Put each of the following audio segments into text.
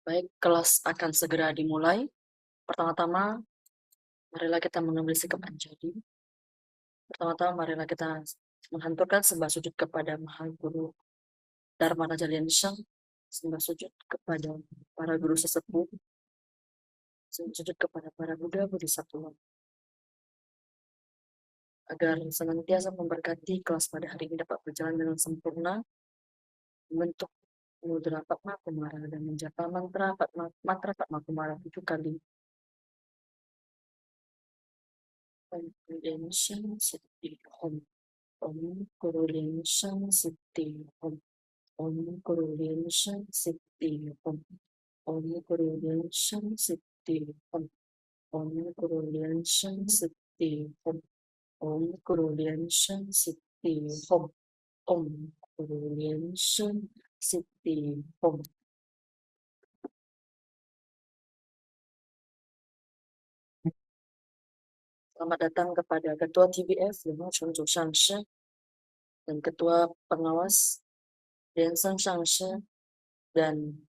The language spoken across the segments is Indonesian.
Baik, kelas akan segera dimulai. Pertama-tama, marilah kita mengambil sikap anjali. Pertama-tama, marilah kita menghanturkan sembah sujud kepada Maha Guru Dharma Raja Liansheng, sembah sujud kepada para guru sesepuh, sembah sujud kepada para Buddha Bodhisattva, agar senantiasa memberkati kelas pada hari ini dapat berjalan dengan sempurna, membentuk mudra Padma Kumara dan menjapa mantra Padma Kumara 7 kali. Om Liansheng Siddhi Om. Om Guru Liansheng Siddhi Om. Om Guru Liansheng Siddhi Om. Om Guru Liansheng Siddhi Om. Om Guru Liansheng Siddhi Om. Om Guru Liansheng Siddhi Om. Om Guru Liansheng Siddhi Om. Selamat datang kepada Ketua TBF Lima Chunju Shangshi dan Ketua Pengawas Lianseng Shangshi dan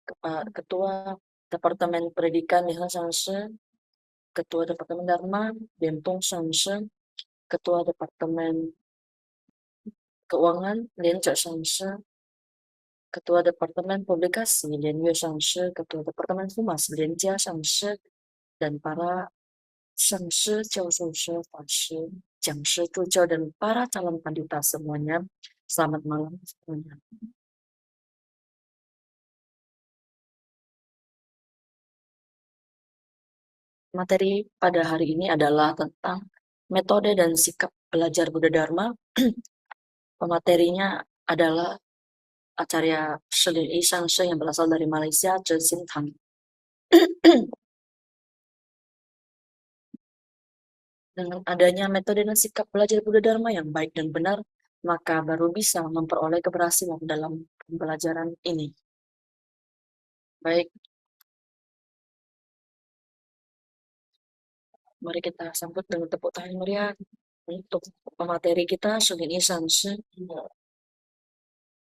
Ketua Departemen Pendidikan Lianseng Shangshi, Ketua Departemen Dharma Lientong Shangshi, Ketua Departemen Keuangan Lien Jia Shangshi, Ketua Departemen Publikasi Lien Yue Shangshi, Ketua Departemen Humas Lien Jia Shangshi, dan para Shangshi, Jiaoshoushi, Fashi, Jiangshi, Zhujiao, dan para calon pandita semuanya. Selamat malam semuanya. Materi pada hari ini adalah tentang metode dan sikap belajar Buddha Dharma. Pematerinya adalah Acarya Shelin Yi Shangshi yang berasal dari Malaysia, Zhe Xintang. Dengan adanya metode dan sikap belajar Buddha Dharma yang baik dan benar, maka baru bisa memperoleh keberhasilan dalam pembelajaran ini. Baik, mari kita sambut dengan tepuk tangan meriah untuk pemateri kita, Shelin Yi Shangshi.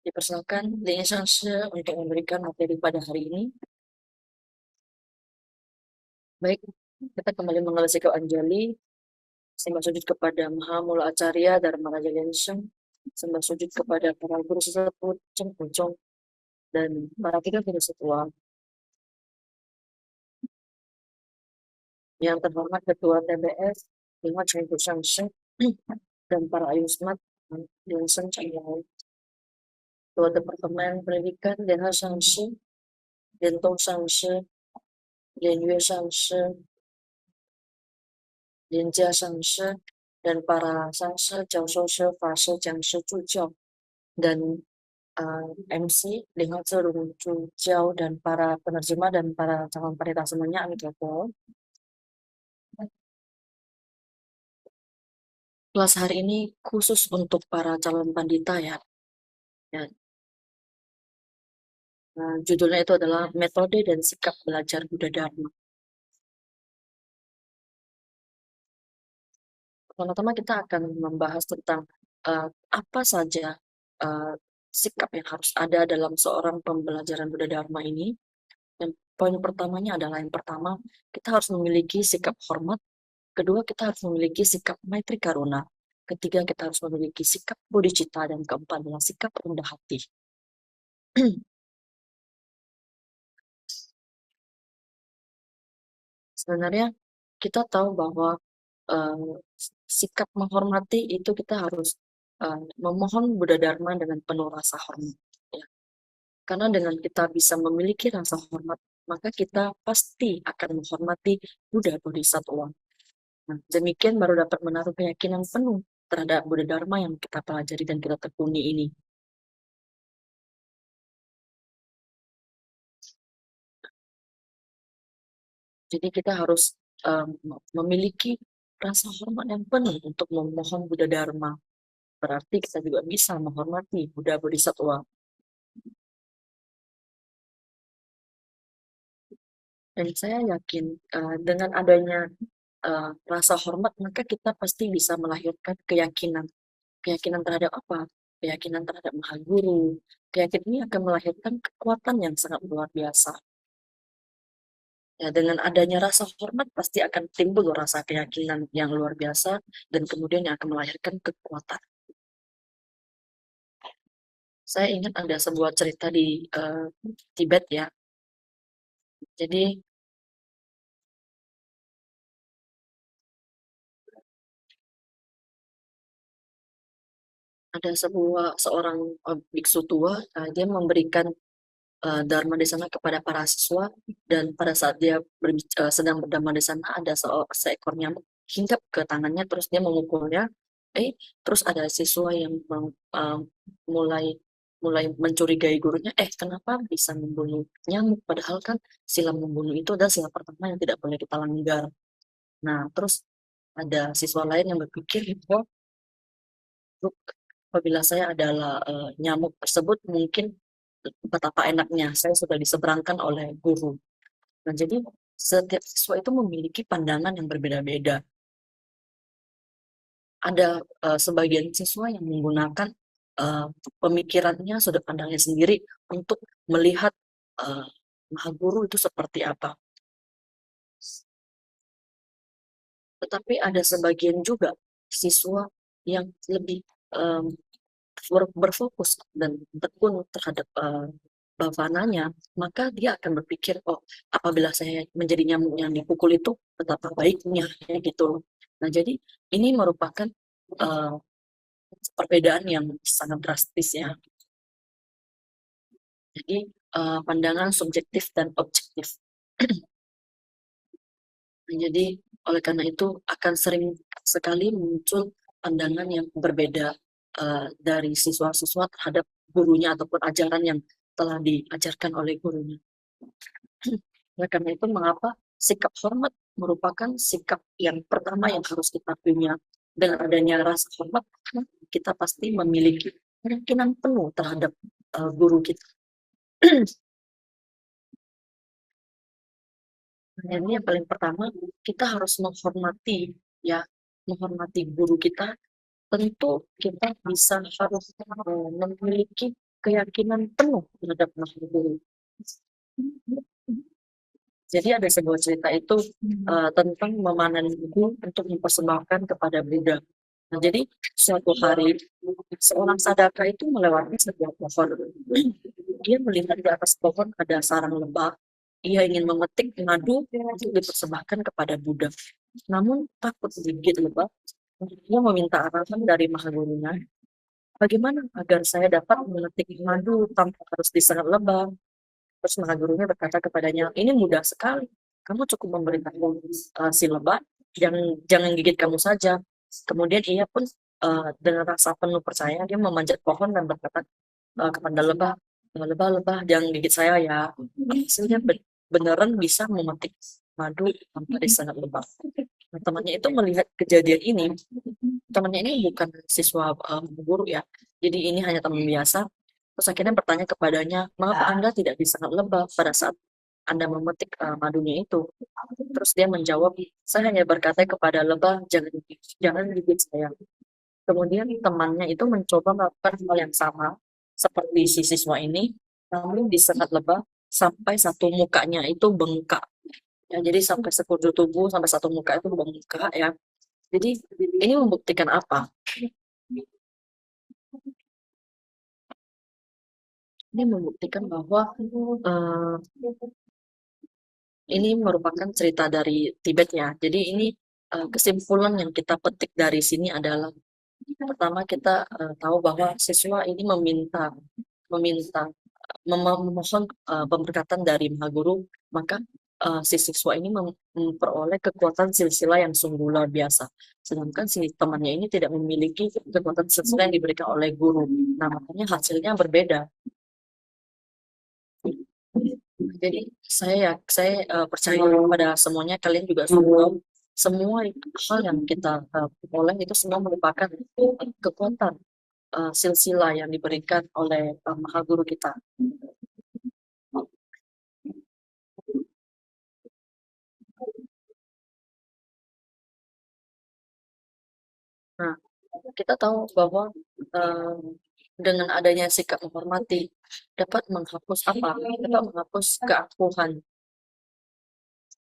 Dipersilakan Lin Yi Shangshi untuk memberikan materi pada hari ini. Baik, kita kembali mengambil sikap anjali. Sembah sujud kepada Maha Mula Acarya Dharma Raja Liansheng, sembah sujud kepada para guru sesepuh Cheng Puchong dan para kita guru setua. Yang terhormat Ketua TBS Lima Cheng Shangshi dan para ayusmat Liansheng Changyao, Ketua Departemen Pendidikan Lianha Shangshi, Lientong Shangshi, Lien Yue Shangshi, Lien Jia Shangshi, dan para Shangshi, Jiaoshoushi, Fashi, Jiangshi, Zhujiao, dan MC dengan seluruh Zhujiao dan para penerjemah dan para calon pendeta semuanya, Amitabha. Kelas hari ini khusus untuk para calon pandita ya. Judulnya itu adalah metode dan sikap belajar Buddha Dharma. Pertama-tama kita akan membahas tentang apa saja sikap yang harus ada dalam seorang pembelajaran Buddha Dharma ini. Yang poin pertamanya adalah yang pertama, kita harus memiliki sikap hormat. Kedua, kita harus memiliki sikap maitri karuna. Ketiga, kita harus memiliki sikap bodhicitta. Dan keempat adalah sikap rendah hati. Sebenarnya kita tahu bahwa sikap menghormati itu kita harus memohon Buddha Dharma dengan penuh rasa hormat. Ya. Karena dengan kita bisa memiliki rasa hormat, maka kita pasti akan menghormati Buddha Bodhisattva. Nah, demikian baru dapat menaruh keyakinan penuh terhadap Buddha Dharma yang kita pelajari dan kita tekuni ini. Jadi kita harus memiliki rasa hormat yang penuh untuk memohon Buddha Dharma. Berarti kita juga bisa menghormati Buddha Bodhisattva. Dan saya yakin dengan adanya rasa hormat, maka kita pasti bisa melahirkan keyakinan. Keyakinan terhadap apa? Keyakinan terhadap Maha Guru. Keyakinan ini akan melahirkan kekuatan yang sangat luar biasa. Ya, dengan adanya rasa hormat pasti akan timbul rasa keyakinan yang luar biasa dan kemudian yang akan melahirkan kekuatan. Saya ingat ada sebuah cerita di Tibet ya. Jadi ada seorang biksu tua, dia memberikan dharma di sana kepada para siswa dan pada saat dia sedang berdharma di sana ada seekor nyamuk hinggap ke tangannya terus dia memukulnya. Terus ada siswa yang mulai mulai mencurigai gurunya, kenapa bisa membunuh nyamuk padahal kan sila membunuh itu adalah sila pertama yang tidak boleh kita langgar. Nah, terus ada siswa lain yang berpikir bahwa apabila saya adalah nyamuk tersebut, mungkin betapa enaknya saya sudah diseberangkan oleh guru. Nah, jadi setiap siswa itu memiliki pandangan yang berbeda-beda. Ada sebagian siswa yang menggunakan uh, pemikirannya, sudut pandangnya sendiri untuk melihat uh, maha guru itu seperti apa. Tetapi ada sebagian juga siswa yang lebih um, berfokus dan tekun terhadap bavananya, maka dia akan berpikir, oh, apabila saya menjadi nyamuk yang dipukul itu, betapa baiknya, ya gitu loh. Nah, jadi ini merupakan uh, perbedaan yang sangat drastis ya. Jadi pandangan subjektif dan objektif. Jadi oleh karena itu akan sering sekali muncul pandangan yang berbeda dari siswa-siswa terhadap gurunya ataupun ajaran yang telah diajarkan oleh gurunya. Oleh karena itu mengapa sikap hormat merupakan sikap yang pertama yang harus kita punya. Dengan adanya rasa hormat, kita pasti memiliki keyakinan penuh terhadap guru kita. Dan ini yang paling pertama, kita harus menghormati ya, menghormati guru kita. Tentu kita bisa harus memiliki keyakinan penuh terhadap guru. Jadi ada sebuah cerita itu tentang memanen buku untuk mempersembahkan kepada Buddha. Nah, jadi suatu hari seorang sadaka itu melewati sebuah pohon. Dia melihat di atas pohon ada sarang lebah. Ia ingin memetik madu untuk dipersembahkan kepada Buddha. Namun takut digigit lebah. Dia meminta arahan dari maha gurunya. Bagaimana agar saya dapat memetik madu tanpa harus diserang lebah? Terus maha gurunya berkata kepadanya, ini mudah sekali. Kamu cukup memberitahu si lebah, jangan gigit kamu saja. Kemudian ia pun dengan rasa penuh percaya, dia memanjat pohon dan berkata kepada lebah, lebah, jangan gigit saya ya. Hasilnya beneran bisa memetik madu tanpa disengat lebah. Nah, temannya itu melihat kejadian ini, temannya ini bukan siswa guru ya, jadi ini hanya teman biasa. Terus akhirnya bertanya kepadanya, mengapa Anda tidak disengat lebah pada saat Anda memetik madunya itu? Terus dia menjawab, saya hanya berkata kepada lebah, jangan gigit saya. Kemudian temannya itu mencoba melakukan hal yang sama seperti si siswa ini, namun disengat lebah sampai satu mukanya itu bengkak. Ya, jadi sampai sekujur tubuh sampai satu muka itu bengkak ya. Jadi ini membuktikan apa? Ini membuktikan bahwa uh, ini merupakan cerita dari Tibet ya. Jadi ini kesimpulan yang kita petik dari sini adalah pertama kita tahu bahwa siswa ini meminta memohon pemberkatan dari Maha Guru, maka si siswa ini memperoleh kekuatan silsilah yang sungguh luar biasa. Sedangkan si temannya ini tidak memiliki kekuatan silsilah yang diberikan oleh guru. Nah, makanya hasilnya berbeda. Jadi saya percaya pada semuanya, kalian juga semua semua hal yang kita peroleh itu semua merupakan kekuatan silsilah yang diberikan oleh Maha Guru kita. Nah, kita tahu bahwa uh, dengan adanya sikap menghormati dapat menghapus apa? Dapat menghapus keakuhan.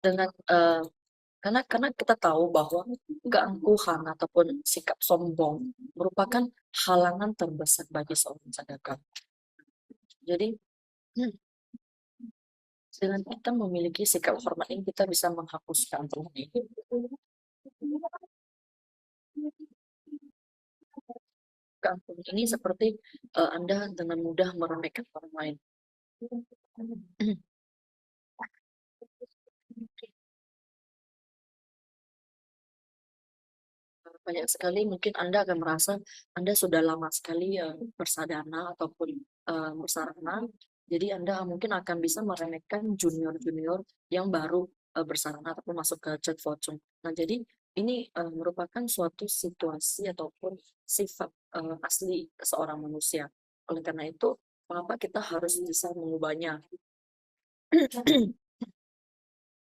dengan karena kita tahu bahwa keangkuhan ataupun sikap sombong merupakan halangan terbesar bagi seorang sadaka. Jadi hmm, dengan kita memiliki sikap hormat ini kita bisa menghapuskan keangkuhan ini. Keangkuhan ini seperti Anda dengan mudah meremehkan orang lain. Banyak sekali mungkin Anda akan merasa Anda sudah lama sekali bersadana ataupun bersarana, jadi Anda mungkin akan bisa meremehkan junior-junior yang baru bersarana ataupun masuk ke Church Fortune. Nah, jadi ini merupakan suatu situasi ataupun sifat asli seorang manusia. Oleh karena itu, mengapa kita harus bisa mengubahnya?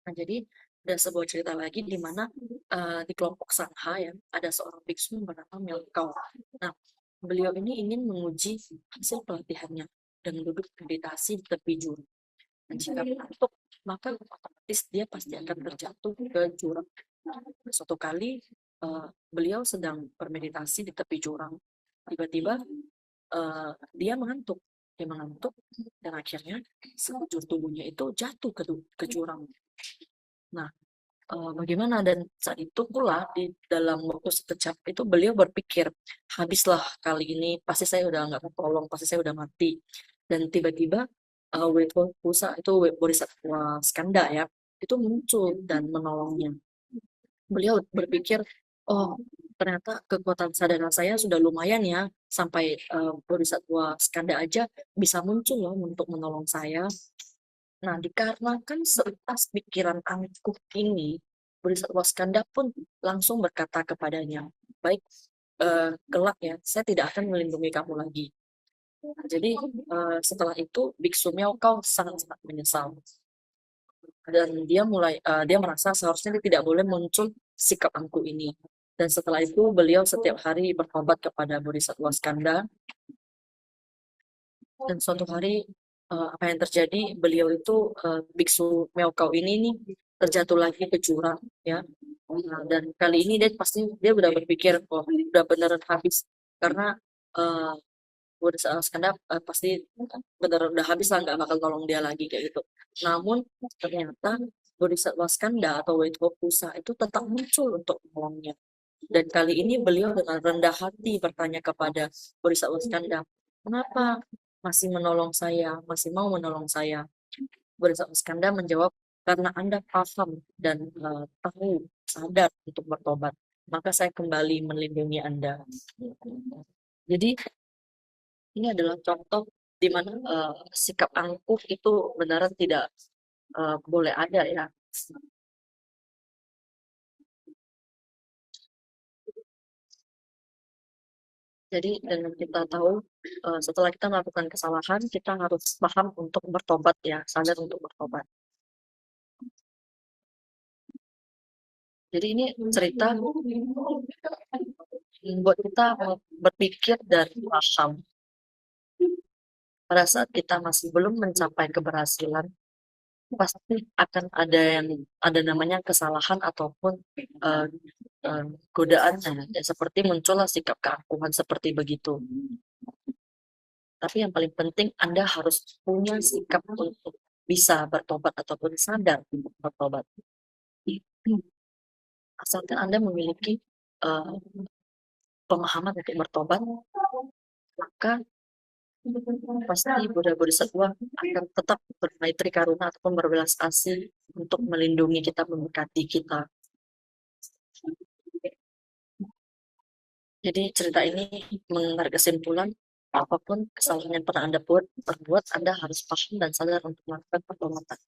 Nah, jadi ada sebuah cerita lagi di mana di kelompok Sangha ya, ada seorang biksu bernama Melkau. Nah, beliau ini ingin menguji hasil pelatihannya dengan duduk meditasi di tepi jurang. Dan jika mengantuk, maka otomatis dia pasti akan terjatuh ke jurang. Suatu kali beliau sedang bermeditasi di tepi jurang. Tiba-tiba dia mengantuk. Dia mengantuk dan akhirnya sekujur tubuhnya itu jatuh ke jurang. Nah, bagaimana dan saat itu pula di dalam waktu sekejap itu beliau berpikir, habislah kali ini pasti saya udah nggak tertolong, pasti saya udah mati. Dan tiba-tiba Pusa itu Bodhisattva Skanda ya, itu muncul dan menolongnya. Beliau berpikir, oh ternyata kekuatan sadar saya sudah lumayan ya, sampai Bodhisattva Skanda aja bisa muncul loh untuk menolong saya. Nah, dikarenakan seutas pikiran angkuh ini, Bodhisattva Skanda pun langsung berkata kepadanya, baik, kelak ya, saya tidak akan melindungi kamu lagi. Nah, jadi setelah itu, Biksu Kau sangat-sangat menyesal. Dan dia merasa seharusnya dia tidak boleh muncul sikap angkuh ini. Dan setelah itu, beliau setiap hari bertobat kepada Bodhisattva Skanda. Dan suatu hari apa yang terjadi, beliau itu biksu Meokau ini nih terjatuh lagi ke jurang ya. Dan kali ini dia udah berpikir, oh udah beneran habis, karena uh, udah skandal pasti beneran udah habis lah, nggak bakal tolong dia lagi kayak gitu. Namun ternyata Bodhisattva Skanda atau Waitokusa itu tetap muncul untuk menolongnya. Dan kali ini beliau dengan rendah hati bertanya kepada Bodhisattva Skanda, kenapa masih menolong saya, masih mau menolong saya? Bodhisattva Skanda menjawab, karena Anda paham dan tahu, sadar untuk bertobat, maka saya kembali melindungi Anda. Jadi ini adalah contoh di mana sikap angkuh itu benar tidak boleh ada ya. Jadi dengan kita tahu setelah kita melakukan kesalahan, kita harus paham untuk bertobat ya, sadar untuk bertobat. Jadi ini cerita membuat kita berpikir dan paham. Pada saat kita masih belum mencapai keberhasilan, pasti akan ada namanya kesalahan ataupun uh, godaan ya, seperti muncullah sikap keangkuhan seperti begitu. Tapi yang paling penting Anda harus punya sikap untuk bisa bertobat ataupun sadar untuk bertobat. Asalkan Anda memiliki uh, pemahaman untuk bertobat, maka pasti Buddha Bodhisattva akan tetap bermaitri karuna ataupun berbelas asih untuk melindungi kita, memberkati kita. Jadi cerita ini menarik kesimpulan, apapun kesalahan yang pernah Anda perbuat, Anda harus paham dan sadar untuk melakukan pertobatan.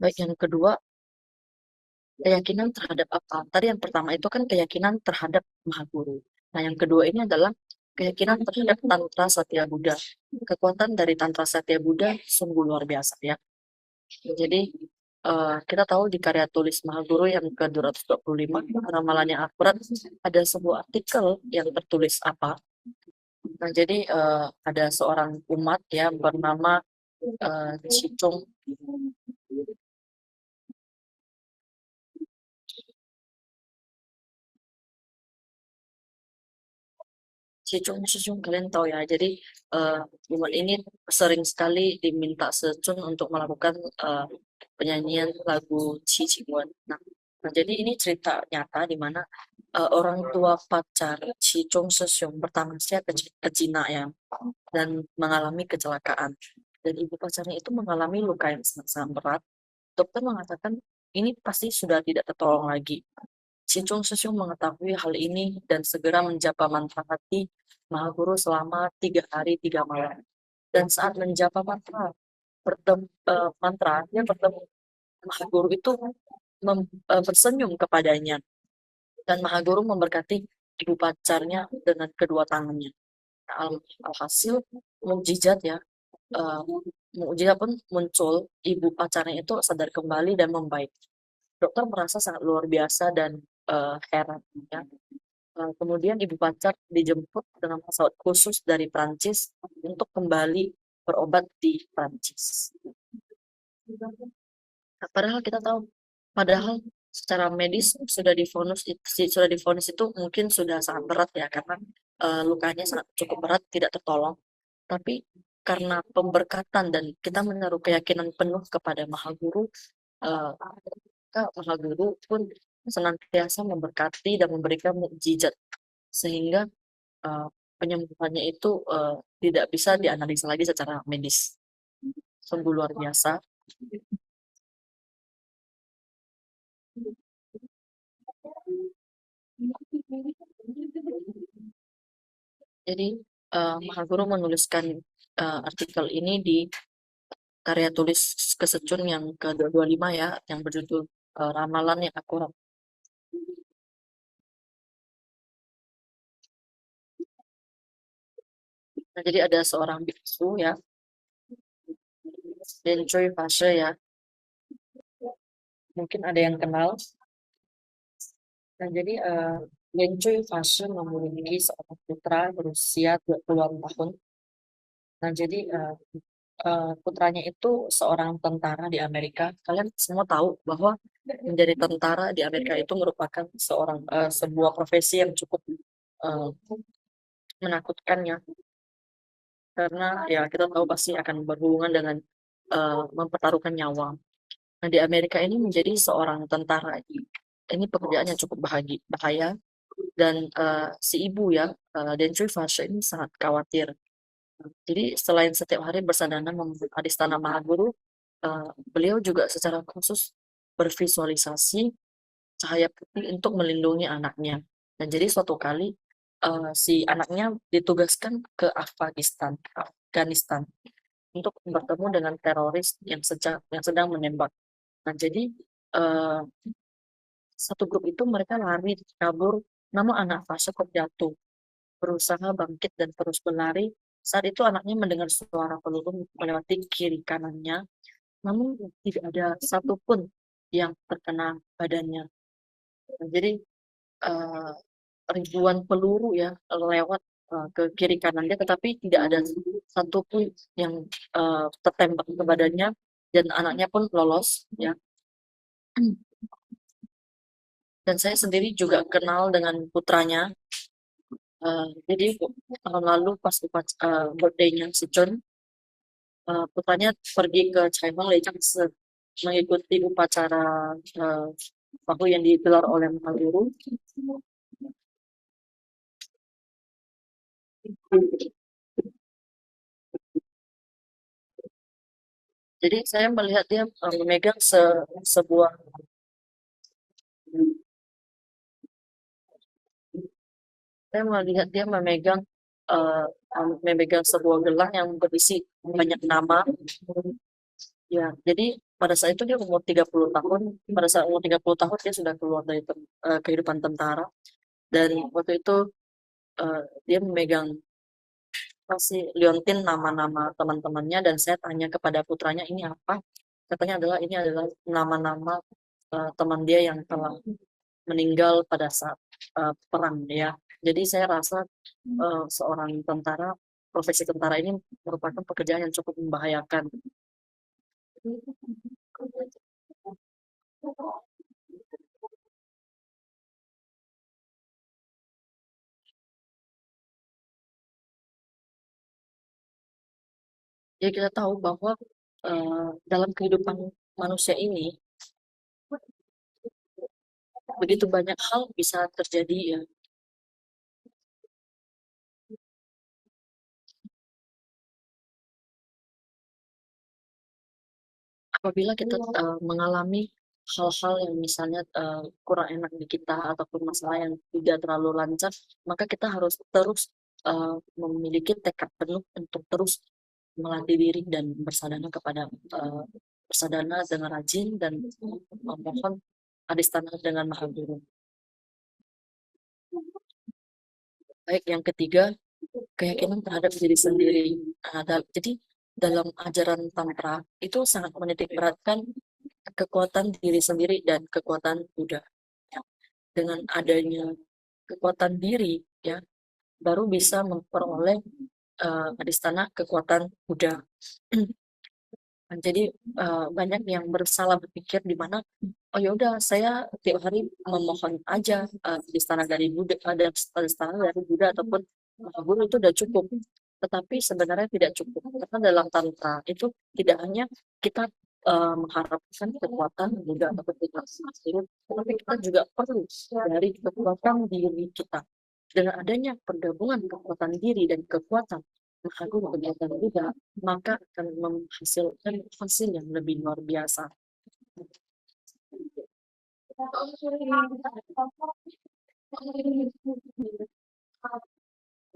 Baik, yang kedua, keyakinan terhadap apa? Tadi yang pertama itu kan keyakinan terhadap Maha Guru. Nah, yang kedua ini adalah keyakinan terhadap Tantra Satya Buddha. Kekuatan dari Tantra Satya Buddha sungguh luar biasa ya. Jadi kita tahu di karya tulis Maha Guru yang ke-225, ramalan yang akurat, ada sebuah artikel yang tertulis apa. Nah, jadi ada seorang umat ya bernama Cicung Sejong kalian tahu ya. Jadi Woman ini sering sekali diminta Sejong untuk melakukan penyanyian lagu Chi Chingwen. Nah, jadi ini cerita nyata di mana orang tua pacar Chi Chung Sesyong bertamasya ke Cina ya dan mengalami kecelakaan. Dan ibu pacarnya itu mengalami luka yang sangat berat. Dokter mengatakan ini pasti sudah tidak tertolong lagi. Si Chung Sesyong mengetahui hal ini dan segera menjapa mantra hati Mahaguru selama 3 hari 3 malam. Dan saat menjapa mantra, dia bertemu Mahaguru itu bersenyum kepadanya. Dan Mahaguru memberkati ibu pacarnya dengan kedua tangannya. Alhasil mukjizat ya, uh, mukjizat pun muncul. Ibu pacarnya itu sadar kembali dan membaik. Dokter merasa sangat luar biasa dan heran ya. Kemudian ibu pacar dijemput dengan pesawat khusus dari Prancis untuk kembali berobat di Prancis. Nah, padahal kita tahu, padahal secara medis sudah divonis itu mungkin sudah sangat berat ya karena lukanya sangat cukup berat tidak tertolong. Tapi karena pemberkatan dan kita menaruh keyakinan penuh kepada Maha Guru, eh, Maha Guru pun senantiasa memberkati dan memberikan mukjizat sehingga eh, penyembuhannya itu tidak bisa dianalisa lagi secara medis. Sungguh luar biasa. Jadi Mahaguru menuliskan artikel ini di karya tulis Kesecun yang ke-25 ya, yang berjudul Ramalan yang Akurat. Nah, jadi ada seorang biksu ya, Denchoy Fase ya, mungkin ada yang kenal. Nah, jadi Denchoy Fase memiliki seorang putra berusia 20-an tahun. Nah, jadi putranya itu seorang tentara di Amerika. Kalian semua tahu bahwa menjadi tentara di Amerika itu merupakan sebuah profesi yang cukup eh, menakutkan ya, karena ya kita tahu pasti akan berhubungan dengan mempertaruhkan nyawa. Nah, di Amerika ini menjadi seorang tentara ini pekerjaan yang cukup bahaya dan si ibu ya, Dentri Fasha ini sangat khawatir. Jadi selain setiap hari bersadana membuka Istana Mahaguru, beliau juga secara khusus bervisualisasi cahaya putih untuk melindungi anaknya. Dan jadi suatu kali si anaknya ditugaskan ke Afghanistan untuk bertemu dengan teroris yang sedang menembak. Nah, jadi eh, satu grup itu mereka lari kabur, namun anak Fasha kok jatuh, berusaha bangkit dan terus berlari. Saat itu anaknya mendengar suara peluru melewati kiri kanannya, namun tidak ada satupun yang terkena badannya. Nah, jadi eh, ribuan peluru ya lewat ke kiri kanannya, tetapi tidak ada satupun yang tertembak ke badannya dan anaknya pun lolos ya. Dan saya sendiri juga kenal dengan putranya. Jadi tahun lalu pas birthday-nya si John, putranya pergi ke China mengikuti upacara uh, bahu yang digelar oleh Mahaguru. Jadi saya melihat dia memegang sebuah saya melihat dia eh, memegang sebuah gelang yang berisi banyak nama. Ya, jadi pada saat itu dia umur 30 tahun. Pada saat umur 30 tahun dia sudah keluar dari kehidupan tentara. Dan waktu itu dia memegang pasti liontin nama-nama teman-temannya dan saya tanya kepada putranya ini apa? Katanya ini adalah nama-nama teman dia yang telah meninggal pada saat perang ya. Jadi saya rasa seorang tentara, profesi tentara ini merupakan pekerjaan yang cukup membahayakan. Jadi kita tahu bahwa dalam kehidupan manusia ini begitu banyak hal bisa terjadi ya. Apabila kita mengalami hal-hal yang misalnya kurang enak di kita ataupun masalah yang tidak terlalu lancar, maka kita harus terus memiliki tekad penuh untuk terus melatih diri dan bersadana kepada bersadana dengan rajin dan memohon adistana dengan Maha Guru. Baik, yang ketiga, keyakinan terhadap diri sendiri. Jadi dalam ajaran Tantra itu sangat menitik beratkan kekuatan diri sendiri dan kekuatan Buddha. Ya, dengan adanya kekuatan diri, ya, baru bisa memperoleh adistana kekuatan Buddha. Jadi banyak yang bersalah berpikir di mana, oh ya udah saya tiap hari memohon aja adistana dari Buddha, ada adistana dari Buddha ataupun Guru itu udah cukup. Tetapi sebenarnya tidak cukup karena dalam tantra itu tidak hanya kita mengharapkan kekuatan Buddha ataupun kekuatan spirit, tetapi kita juga perlu dari kekuatan diri kita. Dengan adanya pergabungan kekuatan diri dan kekuatan Maha Guru kegiatan Buddha, maka akan menghasilkan hasil yang lebih luar biasa.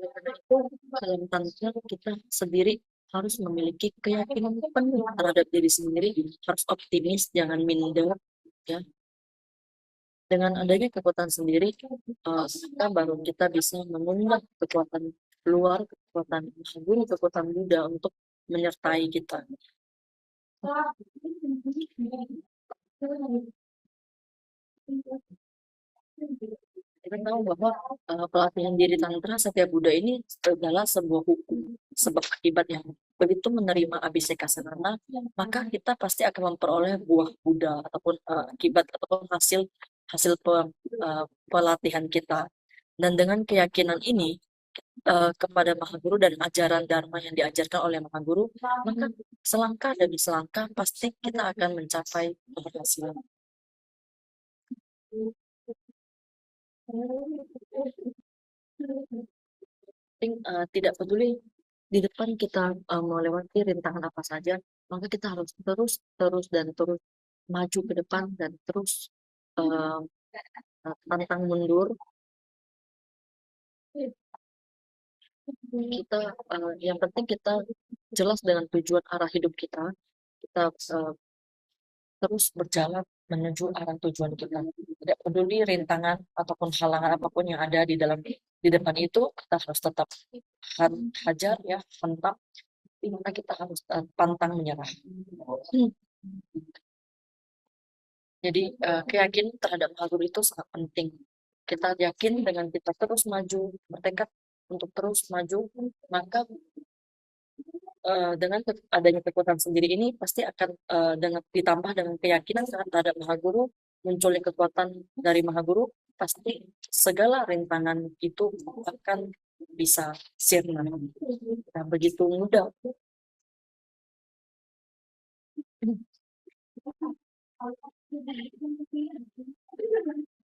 Karena itu dalam tantra kita sendiri harus memiliki keyakinan penuh terhadap diri sendiri, harus optimis, jangan minder, ya. Dengan adanya kekuatan sendiri, maka baru kita bisa mengundang kekuatan luar, kekuatan Maha Guru, kekuatan Buddha untuk menyertai kita. Kita tahu bahwa pelatihan diri tantra setiap Buddha ini adalah sebuah hukum, sebab akibat yang begitu menerima abhiseka sarana, maka kita pasti akan memperoleh buah Buddha ataupun akibat ataupun hasil hasil pelatihan kita. Dan dengan keyakinan ini kepada Maha Guru dan ajaran Dharma yang diajarkan oleh Maha Guru, maka selangkah demi selangkah pasti kita akan mencapai keberhasilan. Tidak peduli di depan kita melewati rintangan apa saja, maka kita harus terus, terus dan terus maju ke depan dan terus uh, pantang mundur. Kita yang penting kita jelas dengan tujuan arah hidup kita. Kita terus berjalan menuju arah tujuan kita. Tidak peduli rintangan ataupun halangan apapun yang ada di dalam di depan itu, kita harus tetap hajar ya, hantam. Dimana kita harus pantang menyerah. Jadi keyakinan terhadap hal itu sangat penting. Kita yakin dengan kita terus maju, bertekad untuk terus maju, maka dengan adanya kekuatan sendiri ini pasti akan dengan ditambah dengan keyakinan terhadap Maha Guru, munculnya kekuatan dari Maha Guru, pasti segala rintangan itu akan bisa sirna. Nah, begitu mudah.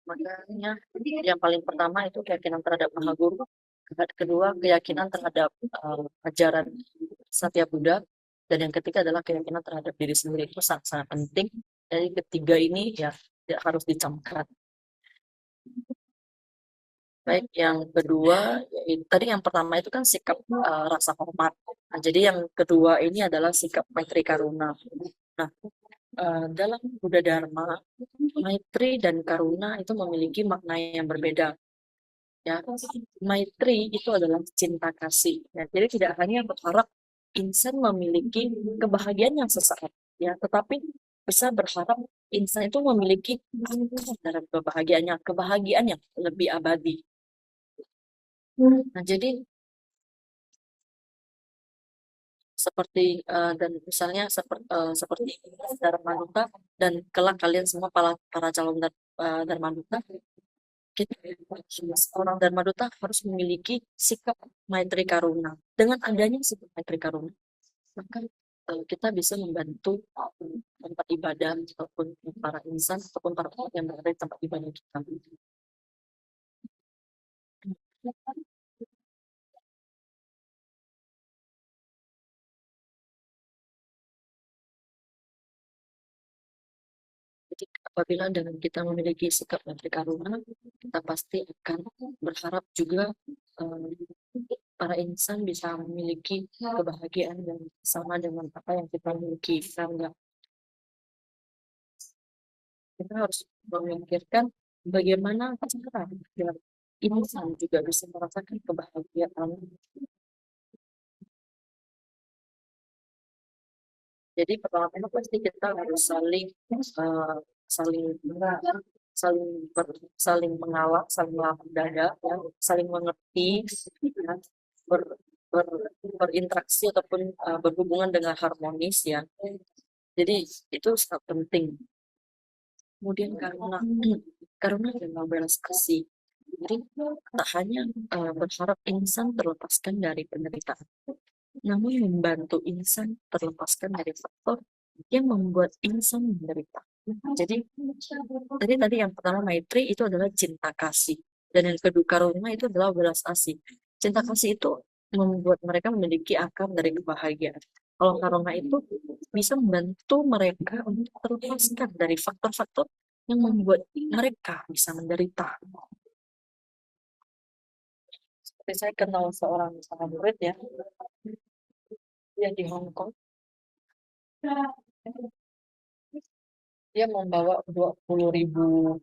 Makanya yang paling pertama itu keyakinan terhadap Maha Guru, kedua keyakinan terhadap ajaran Satya Buddha, dan yang ketiga adalah keyakinan terhadap diri sendiri itu sangat-sangat penting. Jadi ketiga ini ya harus dicamkan. Baik, yang kedua, tadi yang pertama itu kan sikap rasa hormat. Nah, jadi yang kedua ini adalah sikap maitri karuna. Nah, dalam Buddha Dharma, maitri dan karuna itu memiliki makna yang berbeda. Ya, maitri itu adalah cinta kasih. Ya, jadi tidak hanya berharap insan memiliki kebahagiaan yang sesaat, ya, tetapi bisa berharap insan itu memiliki dalam kebahagiaannya, kebahagiaan yang lebih abadi. Nah, jadi seperti dan misalnya seperti Dharma Duta, dan kelak kalian semua para calon Dharma Duta, kita seorang Dharma Duta harus memiliki sikap Maitri Karuna. Dengan adanya sikap Maitri Karuna, maka kita bisa membantu tempat ibadah ataupun para insan ataupun para umat yang berada di tempat ibadah kita. Jadi apabila dengan kita memiliki sikap Maitri Karuna, kita pasti akan berharap juga para insan bisa memiliki kebahagiaan yang sama dengan apa yang kita miliki. Karena kita harus memikirkan bagaimana cara biar insan juga bisa merasakan kebahagiaan. Jadi pertama-tama pasti kita harus saling saling saling mengalah, saling melapang dada, ya, saling mengerti, ya, ber, ber, berinteraksi ataupun berhubungan dengan harmonis, ya. Jadi itu sangat penting. Kemudian karena adalah belas kasih. Jadi tak hanya berharap insan terlepaskan dari penderitaan, namun membantu insan terlepaskan dari faktor yang membuat insan menderita. Jadi tadi yang pertama Maitri itu adalah cinta kasih, dan yang kedua Karuna itu adalah belas kasih. Cinta kasih itu membuat mereka memiliki akar dari kebahagiaan. Kalau Karuna itu bisa membantu mereka untuk terlepaskan dari faktor-faktor yang membuat mereka bisa menderita. Seperti saya kenal seorang murid, ya, yang di Hong Kong, dia membawa 20.000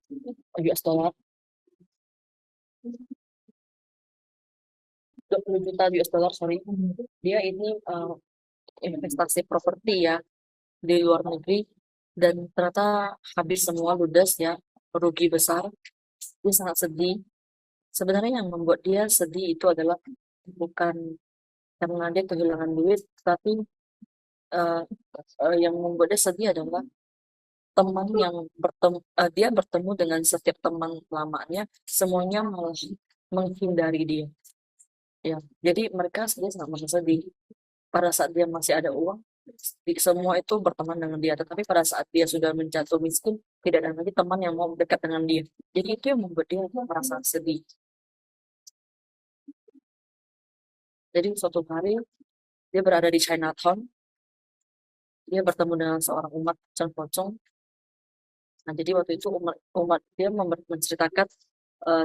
US dollar, 20 juta US dollar, sorry. Dia ini investasi properti, ya, di luar negeri, dan ternyata habis semua, ludes, ya, rugi besar. Dia sangat sedih. Sebenarnya yang membuat dia sedih itu adalah bukan karena dia kehilangan duit, tapi uh, yang membuat dia sedih adalah teman yang dia bertemu dengan setiap teman lamanya, semuanya malah menghindari dia, ya. Jadi mereka dia sangat merasa sedih. Pada saat dia masih ada uang, semua itu berteman dengan dia, tetapi pada saat dia sudah menjatuh miskin, tidak ada lagi teman yang mau dekat dengan dia. Jadi itu yang membuat dia merasa sedih. Jadi suatu hari dia berada di Chinatown, dia bertemu dengan seorang umat Chan Pocong. Nah, jadi waktu itu umat dia menceritakan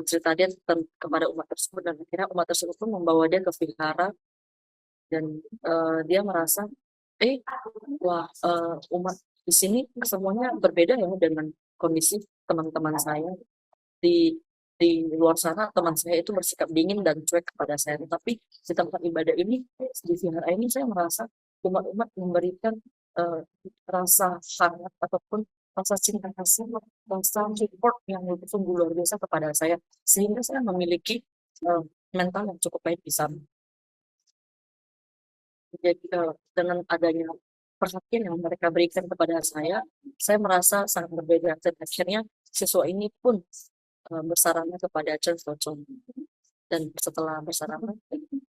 cerita dia kepada umat tersebut, dan akhirnya umat tersebut pun membawa dia ke vihara, dan dia merasa, wah, umat di sini semuanya berbeda, ya, dengan kondisi teman-teman saya. Di luar sana teman saya itu bersikap dingin dan cuek kepada saya, tetapi di tempat ibadah ini, di vihara ini, saya merasa umat-umat memberikan eh, rasa hangat ataupun rasa cinta kasih, rasa support yang sungguh luar biasa kepada saya, sehingga saya memiliki eh, mental yang cukup baik di sana. Jadi dengan adanya perhatian yang mereka berikan kepada saya merasa sangat berbeda, dan akhirnya siswa ini pun bersarana kepada Chen Focong. Dan setelah bersarana,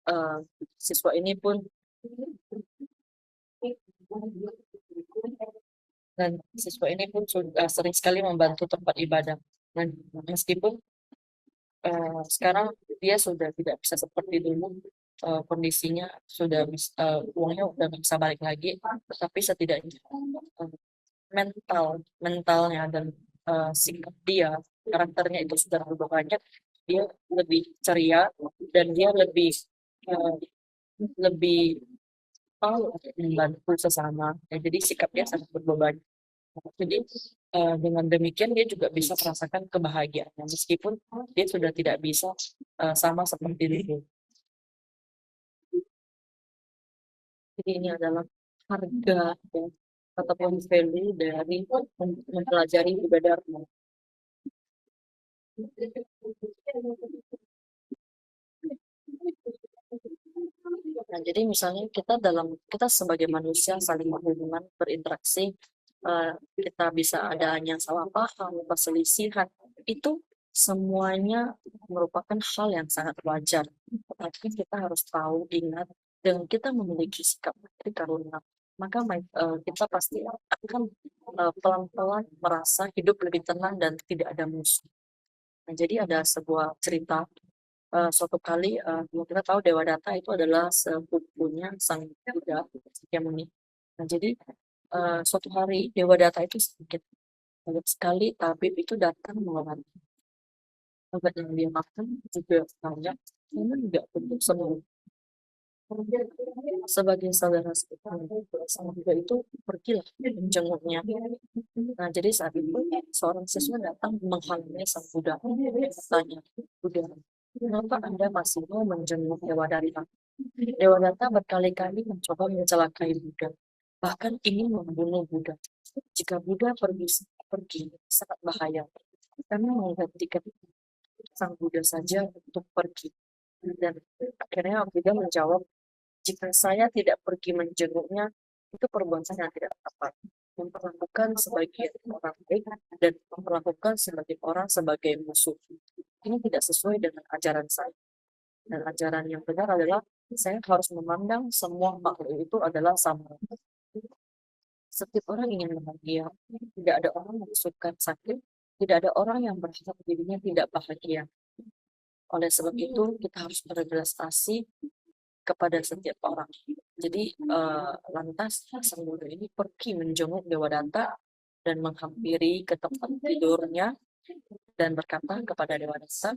uh, siswa ini pun sudah sering sekali membantu tempat ibadah. Dan meskipun sekarang dia sudah tidak bisa seperti dulu, kondisinya sudah uangnya sudah bisa balik lagi, tetapi setidaknya mentalnya dan sikap dia, karakternya itu sudah berubah banyak. Dia lebih ceria, dan dia uh, lebih tahu untuk membantu sesama, ya, jadi sikapnya sangat berubah. Jadi dengan demikian dia juga bisa merasakan kebahagiaannya, meskipun dia sudah tidak bisa sama seperti dulu. Jadi ini adalah harga, ya, ataupun value dari mempelajari ibadah. Nah, jadi misalnya kita sebagai manusia saling berhubungan, berinteraksi, kita bisa adanya salah paham, perselisihan, itu semuanya merupakan hal yang sangat wajar. Tetapi kita harus tahu, ingat, dengan kita memiliki sikap Maitri Karuna, maka kita pasti akan pelan-pelan merasa hidup lebih tenang dan tidak ada musuh. Nah, jadi ada sebuah cerita suatu kali kita tahu Dewa Data itu adalah sepupunya Sang Buddha Sakyamuni. Nah, jadi suatu hari Dewa Data itu sakit. Banyak sekali tabib itu datang mengobati. Obat yang dia makan juga banyak, namun tidak untuk sembuh. Sebagai saudara Sang Buddha itu pergilah menjenguknya. Nah, jadi saat itu seorang siswa datang menghalangi Sang Buddha. Bertanya, Buddha, kenapa Anda masih mau menjenguk Dewa Data? Dewa Data berkali-kali mencoba mencelakai Buddha, bahkan ingin membunuh Buddha. Jika Buddha pergi sangat bahaya. Kami menghentikan Sang Buddha saja untuk pergi. Dan akhirnya Buddha menjawab, jika saya tidak pergi menjenguknya, itu perbuatan yang tidak tepat. Memperlakukan sebagai orang baik dan memperlakukan sebagai orang sebagai musuh. Ini tidak sesuai dengan ajaran saya. Dan ajaran yang benar adalah saya harus memandang semua makhluk itu adalah sama. Setiap orang ingin bahagia. Tidak ada orang yang suka sakit. Tidak ada orang yang berharap dirinya tidak bahagia. Oleh sebab itu, kita harus berprestasi kepada setiap orang. Jadi lantas Sang Buddha ini pergi menjenguk Dewa Danta dan menghampiri ke tempat tidurnya dan berkata kepada Dewa Danta,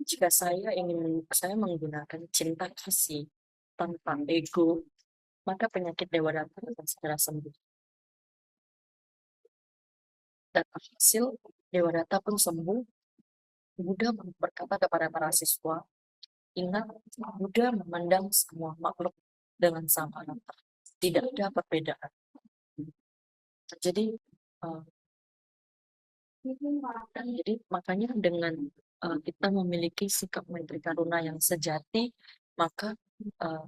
jika saya menggunakan cinta kasih tanpa ego, maka penyakit Dewa Danta akan segera sembuh. Dan hasil Dewa Danta pun sembuh. Buddha berkata kepada para siswa, ingat, Buddha memandang semua makhluk dengan sama rata. Tidak ada perbedaan. Jadi, uh, makanya dengan kita memiliki sikap Maitri Karuna yang sejati, maka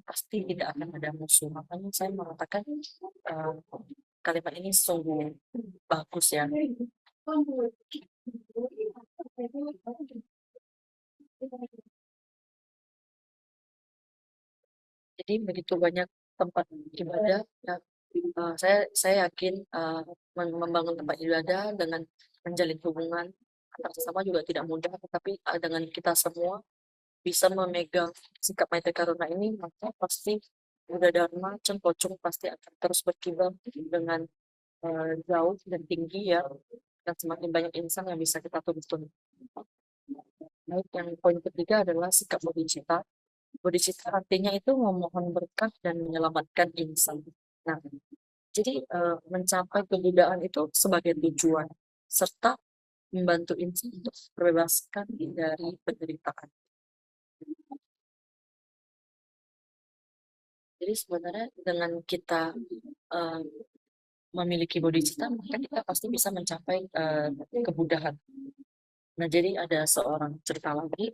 pasti tidak akan ada musuh. Makanya saya mengatakan kalimat ini sungguh bagus ya. Jadi begitu banyak tempat ibadah ya, saya yakin membangun tempat ibadah dengan menjalin hubungan antar sesama juga tidak mudah, tetapi dengan kita semua bisa memegang sikap Maitri Karuna ini, maka pasti Buddha Dharma Cengkocung pasti akan terus berkibar dengan jauh dan tinggi ya, dan semakin banyak insan yang bisa kita tuntun. Baik, yang poin ketiga adalah sikap bodhicitta. Bodhicitta artinya itu memohon berkah dan menyelamatkan insan. Nah, jadi mencapai kebudayaan itu sebagai tujuan, serta membantu insan untuk terbebaskan dari penderitaan. Jadi sebenarnya dengan kita memiliki bodhicitta, maka kita pasti bisa mencapai kebudahan. Nah, jadi ada seorang cerita lagi,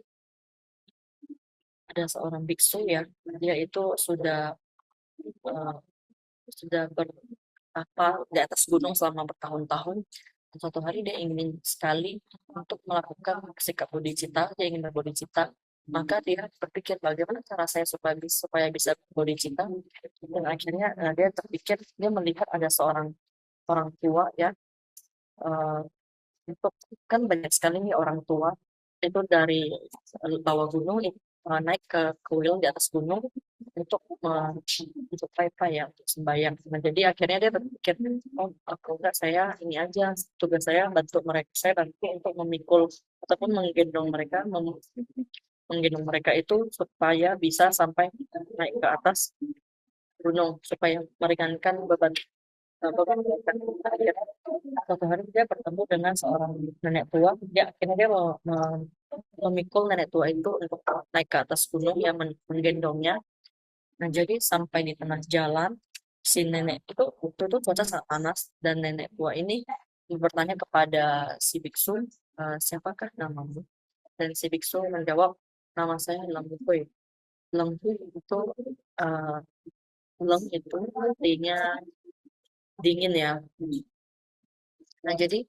ada seorang biksu ya, dia itu uh, sudah bertapa di atas gunung selama bertahun-tahun. Suatu hari dia ingin sekali untuk melakukan sikap bodhicitta, dia ingin berbodhicitta. Maka dia berpikir bagaimana cara saya supaya bisa bodhicitta. Dan akhirnya dia terpikir, dia melihat ada seorang orang tua ya, uh, untuk kan banyak sekali nih orang tua itu dari bawah gunung naik ke kuil di atas gunung untuk untuk apa ya, untuk sembahyang. Nah, jadi akhirnya dia berpikir, oh aku enggak, saya ini aja tugas saya bantu mereka, saya bantu untuk memikul ataupun menggendong mereka itu supaya bisa sampai naik ke atas gunung supaya meringankan beban beban mereka. Akhirnya suatu hari dia bertemu dengan seorang nenek tua. Dia akhirnya dia memikul nenek tua itu untuk naik ke atas gunung yang menggendongnya. Nah, jadi sampai di tengah jalan, si nenek itu waktu itu cuaca sangat panas dan nenek tua ini bertanya kepada si biksu, siapakah namamu? Dan si biksu menjawab, nama saya adalah Mukoi. Lenghu itu uh, leng itu artinya dingin ya. Nah, jadi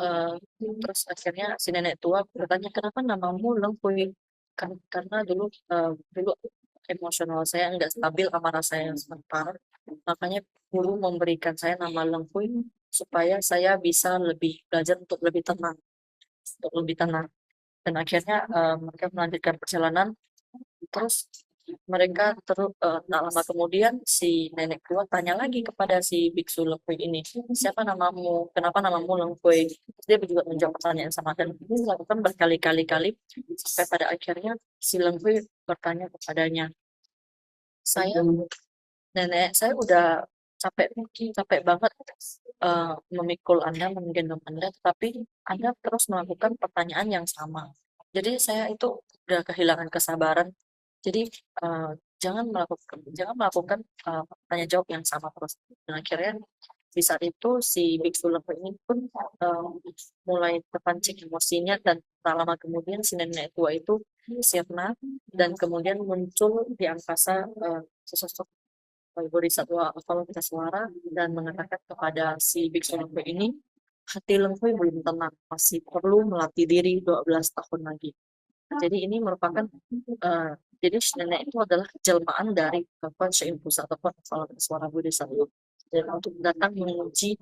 eh, terus akhirnya si nenek tua bertanya, kenapa namamu Lengkuy? Karena dulu emosional saya nggak stabil, amarah saya yang sangat parah. Makanya guru memberikan saya nama Lengkuy supaya saya bisa lebih belajar untuk lebih tenang. Dan akhirnya mereka melanjutkan perjalanan. Terus mereka tak lama kemudian si nenek tua tanya lagi kepada si biksu Lengkui ini, siapa namamu? Kenapa namamu Lengkui? Terus dia juga menjawab pertanyaan sama dan ini dilakukan berkali-kali sampai pada akhirnya si Lengkui bertanya kepadanya, saya nenek, saya udah capek capek banget memikul Anda, menggendong Anda, tetapi Anda terus melakukan pertanyaan yang sama. Jadi saya itu udah kehilangan kesabaran. Jadi eh, jangan melakukan tanya jawab yang sama terus. Dan akhirnya di saat itu si biksu Lembu ini pun eh, mulai terpancing emosinya dan tak lama kemudian si nenek tua itu sirna dan kemudian muncul di angkasa sesosok bodhisattva Avalokitesvara dan mengatakan kepada si biksu Lembu ini, hati Lembu belum tenang, masih perlu melatih diri 12 tahun lagi. Jadi ini merupakan uh, jadi nenek itu adalah jelmaan dari Bapak Syain Pusat atau Suara Budi Satyo dan untuk datang menguji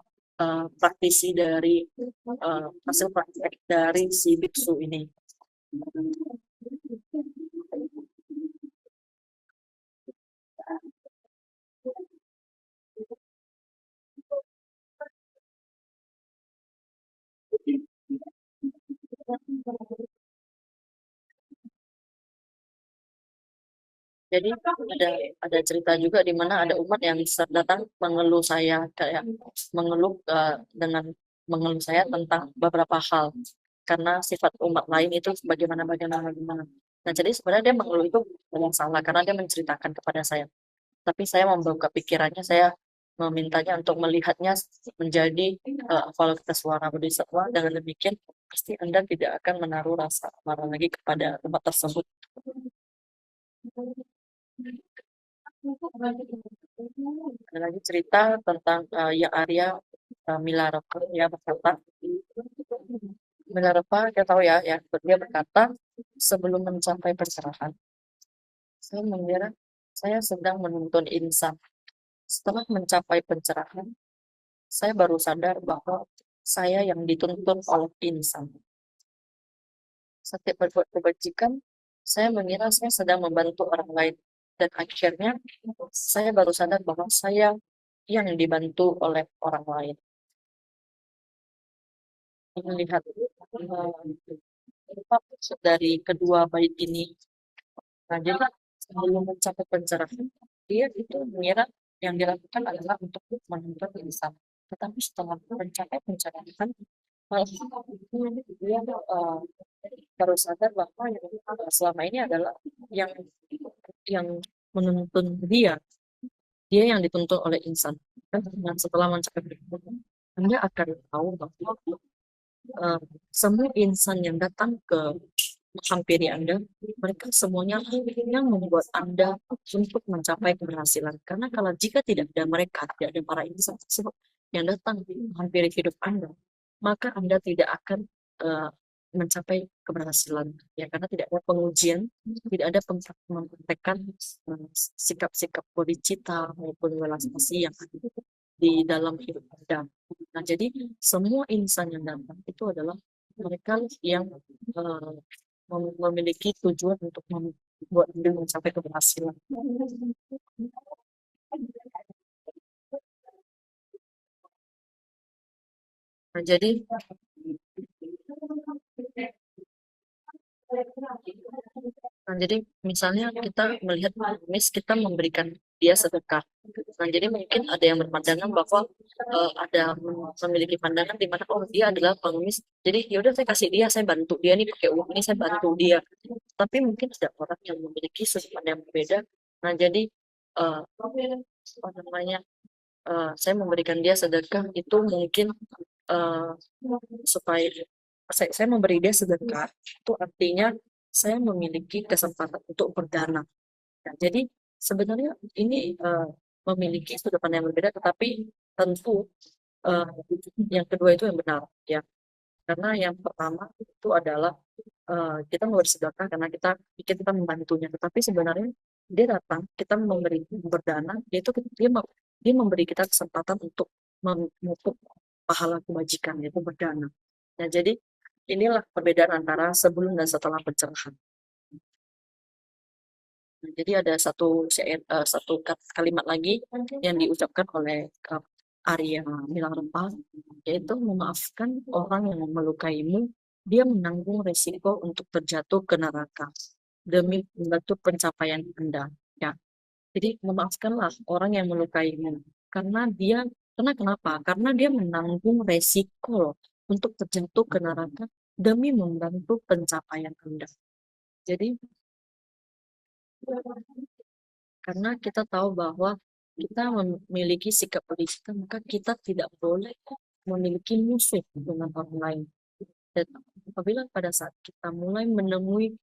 praktisi dari hasil praktek dari si biksu ini. Jadi ada cerita juga di mana ada umat yang datang mengeluh saya kayak mengeluh dengan mengeluh saya tentang beberapa hal karena sifat umat lain itu bagaimana. Nah, jadi sebenarnya dia mengeluh itu bukan salah karena dia menceritakan kepada saya. Tapi saya membuka pikirannya, saya memintanya untuk melihatnya menjadi kalau kita suara bodhisattva dengan demikian pasti Anda tidak akan menaruh rasa marah lagi kepada umat tersebut. Ada lagi cerita tentang Ya Arya Milarepa, dia berkata, Milarepa kita tahu ya, dia berkata, sebelum mencapai pencerahan, saya mengira saya sedang menuntun insan. Setelah mencapai pencerahan, saya baru sadar bahwa saya yang dituntun oleh insan. Setiap berbuat kebajikan, saya mengira saya sedang membantu orang lain. Dan akhirnya, saya baru sadar bahwa saya yang dibantu oleh orang lain. Melihat apa maksud dari kedua bait ini. Nah, jadi sebelum mencapai pencerahan, dia itu mengira yang dilakukan adalah untuk menuntut insan. Tetapi setelah mencapai pencerahan, malah dia baru sadar bahwa yang selama ini adalah yang yang menuntun dia yang dituntut oleh insan. Dan setelah mencapai pencerahan, Anda akan tahu bahwa eh, semua insan yang datang ke menghampiri Anda, mereka semuanya yang membuat Anda untuk mencapai keberhasilan. Karena kalau jika tidak ada mereka, tidak ada para insan tersebut yang datang menghampiri hidup Anda, maka Anda tidak akan eh, mencapai keberhasilan. Ya, karena tidak ada pengujian, tidak ada mempraktekkan sikap-sikap bodhicitta maupun welas asih yang ada di dalam hidup Anda. Nah, jadi semua insan yang datang itu adalah mereka yang eh, memiliki tujuan untuk membuat diri mencapai keberhasilan. Nah, jadi misalnya kita melihat pengemis, kita memberikan dia sedekah. Nah, jadi mungkin ada yang berpandangan bahwa ada memiliki pandangan di mana oh dia adalah pengemis. Jadi yaudah saya kasih dia, saya bantu dia nih pakai uang ini saya bantu dia. Tapi mungkin ada orang yang memiliki sudut pandang yang berbeda. Nah, jadi apa namanya saya memberikan dia sedekah itu mungkin eh, supaya saya memberi dia sedekah itu artinya saya memiliki kesempatan untuk berdana. Nah, jadi sebenarnya ini memiliki sudut pandang yang berbeda, tetapi tentu eh, yang kedua itu yang benar, ya. Karena yang pertama itu adalah kita mau bersedekah karena kita pikir kita membantunya, tetapi sebenarnya dia datang, kita memberi berdana, yaitu dia memberi kita kesempatan untuk memupuk pahala kebajikan, yaitu berdana. Nah, jadi inilah perbedaan antara sebelum dan setelah pencerahan. Nah, jadi ada satu kalimat lagi yang diucapkan oleh Arya Milarepa, yaitu memaafkan orang yang melukaimu, dia menanggung resiko untuk terjatuh ke neraka demi membantu pencapaian Anda. Ya, jadi memaafkanlah orang yang melukaimu, karena dia, karena kenapa? Karena dia menanggung resiko loh untuk terjatuh ke neraka demi membantu pencapaian Anda. Jadi karena kita tahu bahwa kita memiliki sikap pendidikan, maka kita tidak boleh memiliki musuh dengan orang lain. Dan apabila pada saat kita mulai menemui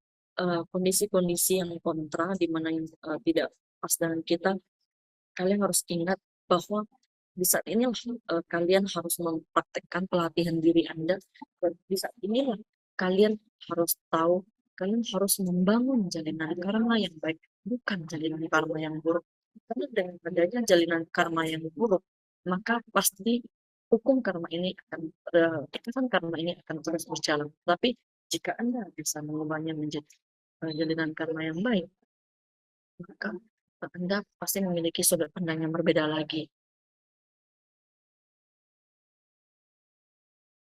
kondisi-kondisi yang kontra, di mana yang tidak pas dengan kita, kalian harus ingat bahwa di saat inilah kalian harus mempraktekkan pelatihan diri Anda. Dan di saat inilah kalian harus tahu, kalian harus membangun jalinan karma yang baik, bukan jalinan karma yang buruk. Karena dengan adanya jalinan karma yang buruk, maka pasti hukum karma ini akan, ikatan karma ini akan terus berjalan. Tapi jika Anda bisa mengubahnya menjadi jalinan karma yang baik, maka Anda pasti memiliki sudut pandang yang berbeda lagi.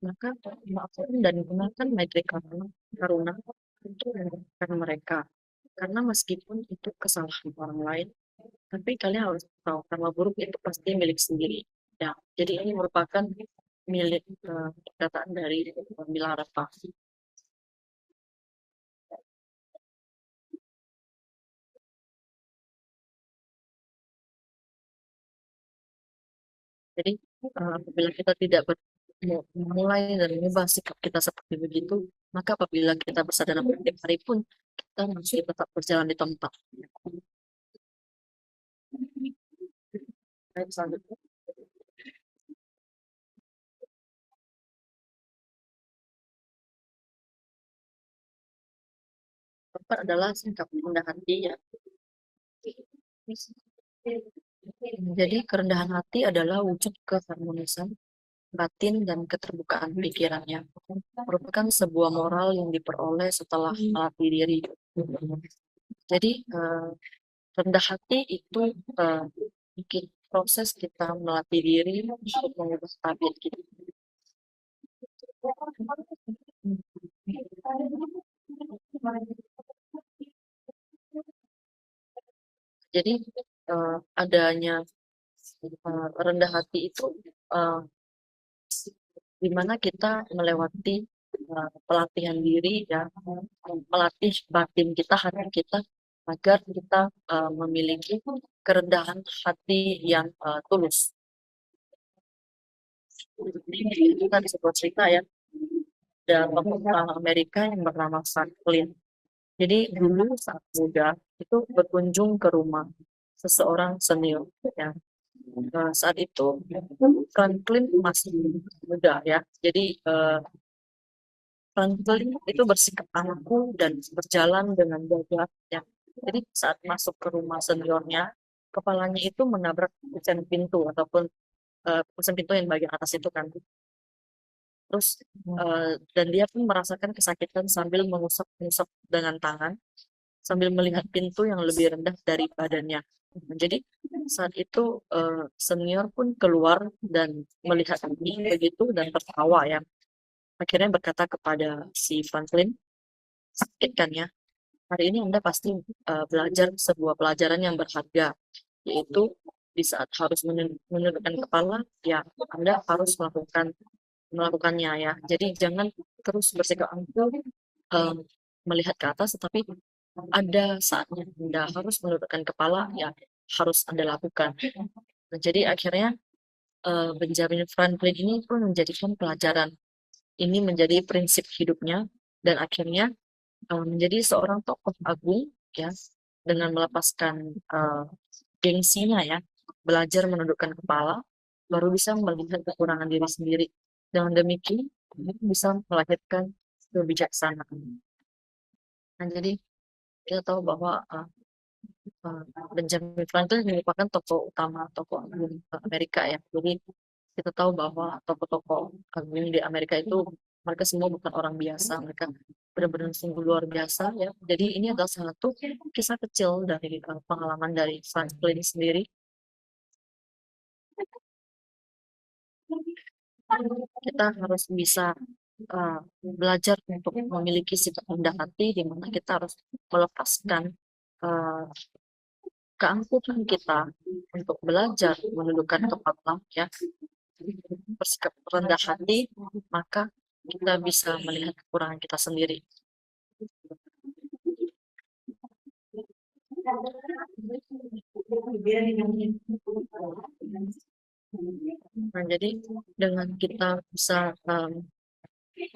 Maka maafkan dan gunakan metrik karuna untuk memaafkan mereka. Karena meskipun itu kesalahan orang lain, tapi kalian harus tahu karma buruk itu pasti milik sendiri. Ya, jadi ini merupakan milik perkataan dari Mila Rafa. Jadi apabila kita tidak memulai dan mengubah sikap kita seperti begitu, maka apabila kita bersadar setiap hari pun kita masih tetap berjalan di tempat. Baik, selanjutnya. Keempat adalah sikap rendah hati, ya. Jadi kerendahan hati adalah wujud keharmonisan batin dan keterbukaan pikirannya. Merupakan sebuah moral yang diperoleh setelah melatih diri. Jadi rendah hati itu bikin proses kita melatih diri untuk mengubah tabir kita. Jadi adanya rendah hati itu uh, di mana kita melewati pelatihan diri, ya, melatih batin kita, hati kita, agar kita memiliki kerendahan hati yang tulus. Itu kan sebuah cerita, ya, ada tokoh Amerika yang bernama Franklin. Jadi dulu saat muda itu berkunjung ke rumah seseorang senior, ya. Saat itu Franklin masih muda, ya. Jadi Franklin itu bersikap angkuh dan berjalan dengan gagah, ya. Jadi saat masuk ke rumah seniornya, kepalanya itu menabrak kusen pintu ataupun kusen pintu yang bagian atas itu kan. Terus dan dia pun merasakan kesakitan sambil mengusap-ngusap dengan tangan, sambil melihat pintu yang lebih rendah dari badannya. Jadi saat itu senior pun keluar dan melihat ini begitu dan tertawa, ya. Akhirnya berkata kepada si Franklin, sakit kan, ya? Hari ini Anda pasti belajar sebuah pelajaran yang berharga, yaitu di saat harus menundukkan kepala, ya Anda harus melakukannya, ya. Jadi jangan terus bersikap angkuh melihat ke atas, tetapi ada saatnya Anda harus menundukkan kepala, ya harus Anda lakukan. Nah, jadi akhirnya Benjamin Franklin ini pun menjadikan pelajaran ini menjadi prinsip hidupnya, dan akhirnya menjadi seorang tokoh agung, ya, dengan melepaskan gengsinya ya, belajar menundukkan kepala, baru bisa melihat kekurangan diri sendiri. Dengan demikian, bisa melahirkan kebijaksanaan. Nah, jadi kita tahu bahwa Benjamin Franklin merupakan tokoh utama, tokoh agung Amerika ya. Jadi kita tahu bahwa tokoh-tokoh agung di Amerika itu mereka semua bukan orang biasa, mereka benar-benar sungguh luar biasa ya. Jadi ini adalah salah satu kisah kecil dari pengalaman dari Franklin sendiri. Kita harus bisa belajar untuk memiliki sikap rendah hati, di mana kita harus melepaskan uh, keangkuhan kita untuk belajar menundukkan kepala ya, bersikap rendah hati, maka kita bisa melihat kekurangan kita sendiri. Nah, jadi dengan kita bisa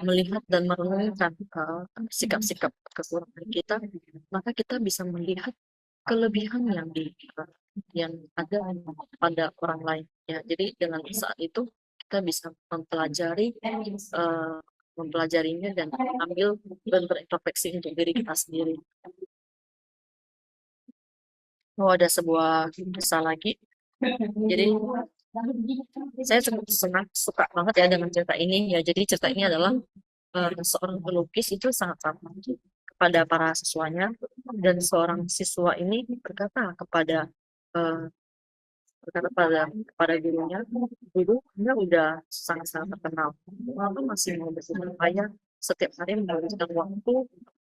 melihat dan merenungkan sikap-sikap kekurangan kita, maka kita bisa melihat kelebihan yang ada pada orang lain. Ya, jadi dengan saat itu kita bisa mempelajarinya dan ambil dan berintrospeksi untuk diri kita sendiri. Oh, ada sebuah kisah lagi. Jadi saya cukup senang, suka banget ya dengan cerita ini. Ya, jadi cerita ini adalah seorang pelukis itu sangat ramah kepada para siswanya, dan seorang siswa ini eh, berkata kepada gurunya, guru, Anda udah sangat-sangat terkenal, mengapa masih mau berupaya setiap hari menghabiskan waktu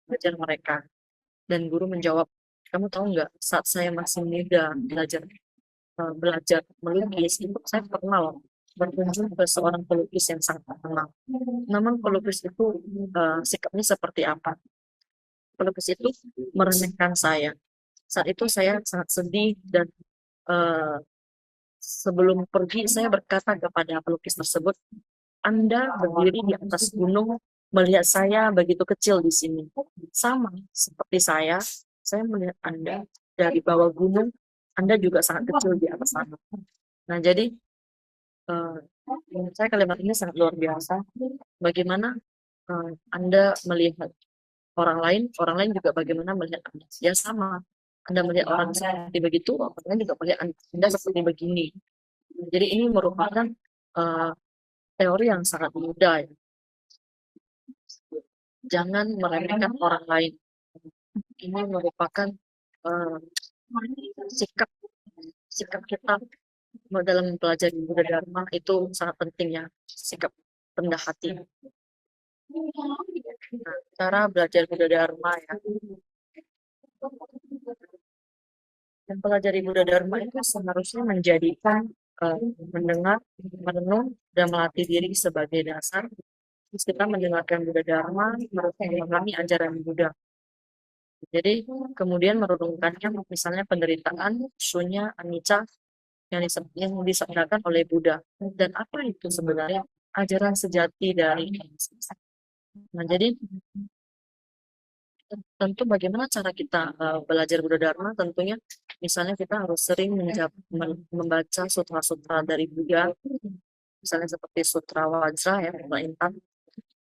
belajar mereka? Dan guru menjawab, kamu tahu nggak, saat saya masih muda belajar melukis itu saya pernah loh berkunjung ke seorang pelukis yang sangat terkenal. Namun pelukis itu sikapnya seperti apa? Pelukis itu meremehkan saya. Saat itu saya sangat sedih, dan eh, sebelum pergi saya berkata kepada pelukis tersebut, Anda berdiri di atas gunung melihat saya begitu kecil di sini. Sama seperti saya melihat Anda dari bawah gunung, Anda juga sangat kecil di atas sana. Nah, jadi eh, menurut saya kalimat ini sangat luar biasa. Bagaimana Anda melihat orang lain juga bagaimana melihat Anda. Ya sama, Anda melihat orang seperti begitu, orang lain juga melihat Anda seperti begini. Jadi ini merupakan uh, teori yang sangat mudah ya. Jangan meremehkan orang lain. Ini merupakan uh, sikap sikap kita dalam mempelajari Buddha Dharma itu sangat penting ya, sikap rendah hati. Nah, cara belajar Buddha Dharma ya. Mempelajari Buddha Dharma itu seharusnya menjadikan mendengar, merenung, dan melatih diri sebagai dasar. Terus kita mendengarkan Buddha Dharma, memahami ajaran Buddha. Jadi kemudian merenungkannya, misalnya penderitaan, sunya, anicca yang disabdakan oleh Buddha. Dan apa itu sebenarnya ajaran sejati dari Nah, jadi tentu bagaimana cara kita belajar Buddha Dharma, tentunya misalnya kita harus sering membaca sutra-sutra dari Buddha, misalnya seperti Sutra Wajra ya, Sutra Intan,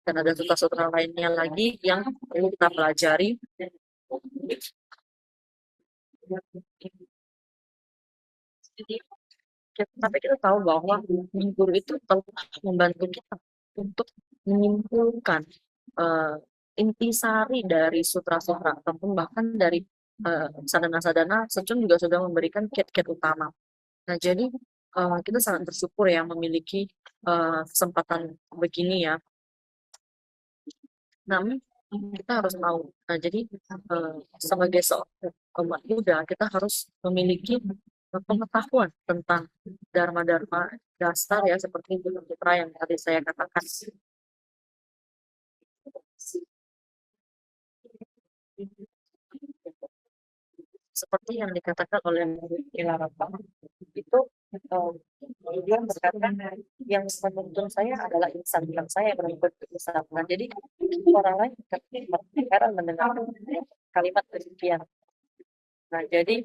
dan ada sutra-sutra lainnya lagi yang perlu kita pelajari. Jadi, tapi kita tahu bahwa guru itu telah membantu kita untuk menyimpulkan uh, intisari dari sutra-sutra, ataupun bahkan dari sadana-sadana. Secun juga sudah memberikan kiat-kiat utama. Nah, jadi kita sangat bersyukur ya memiliki kesempatan begini ya. Namun kita harus tahu. Nah, jadi sebagai seorang umat Buddha, kita harus memiliki pengetahuan tentang dharma-dharma dasar ya, seperti Buddha Sutra yang tadi saya katakan. Seperti yang dikatakan oleh Kilarapa, itu uh, dia berkata, yang menuntun saya adalah insan, bukan saya yang menuntut insan. Nah, jadi orang lain heran mendengar kalimat demikian. Nah, jadi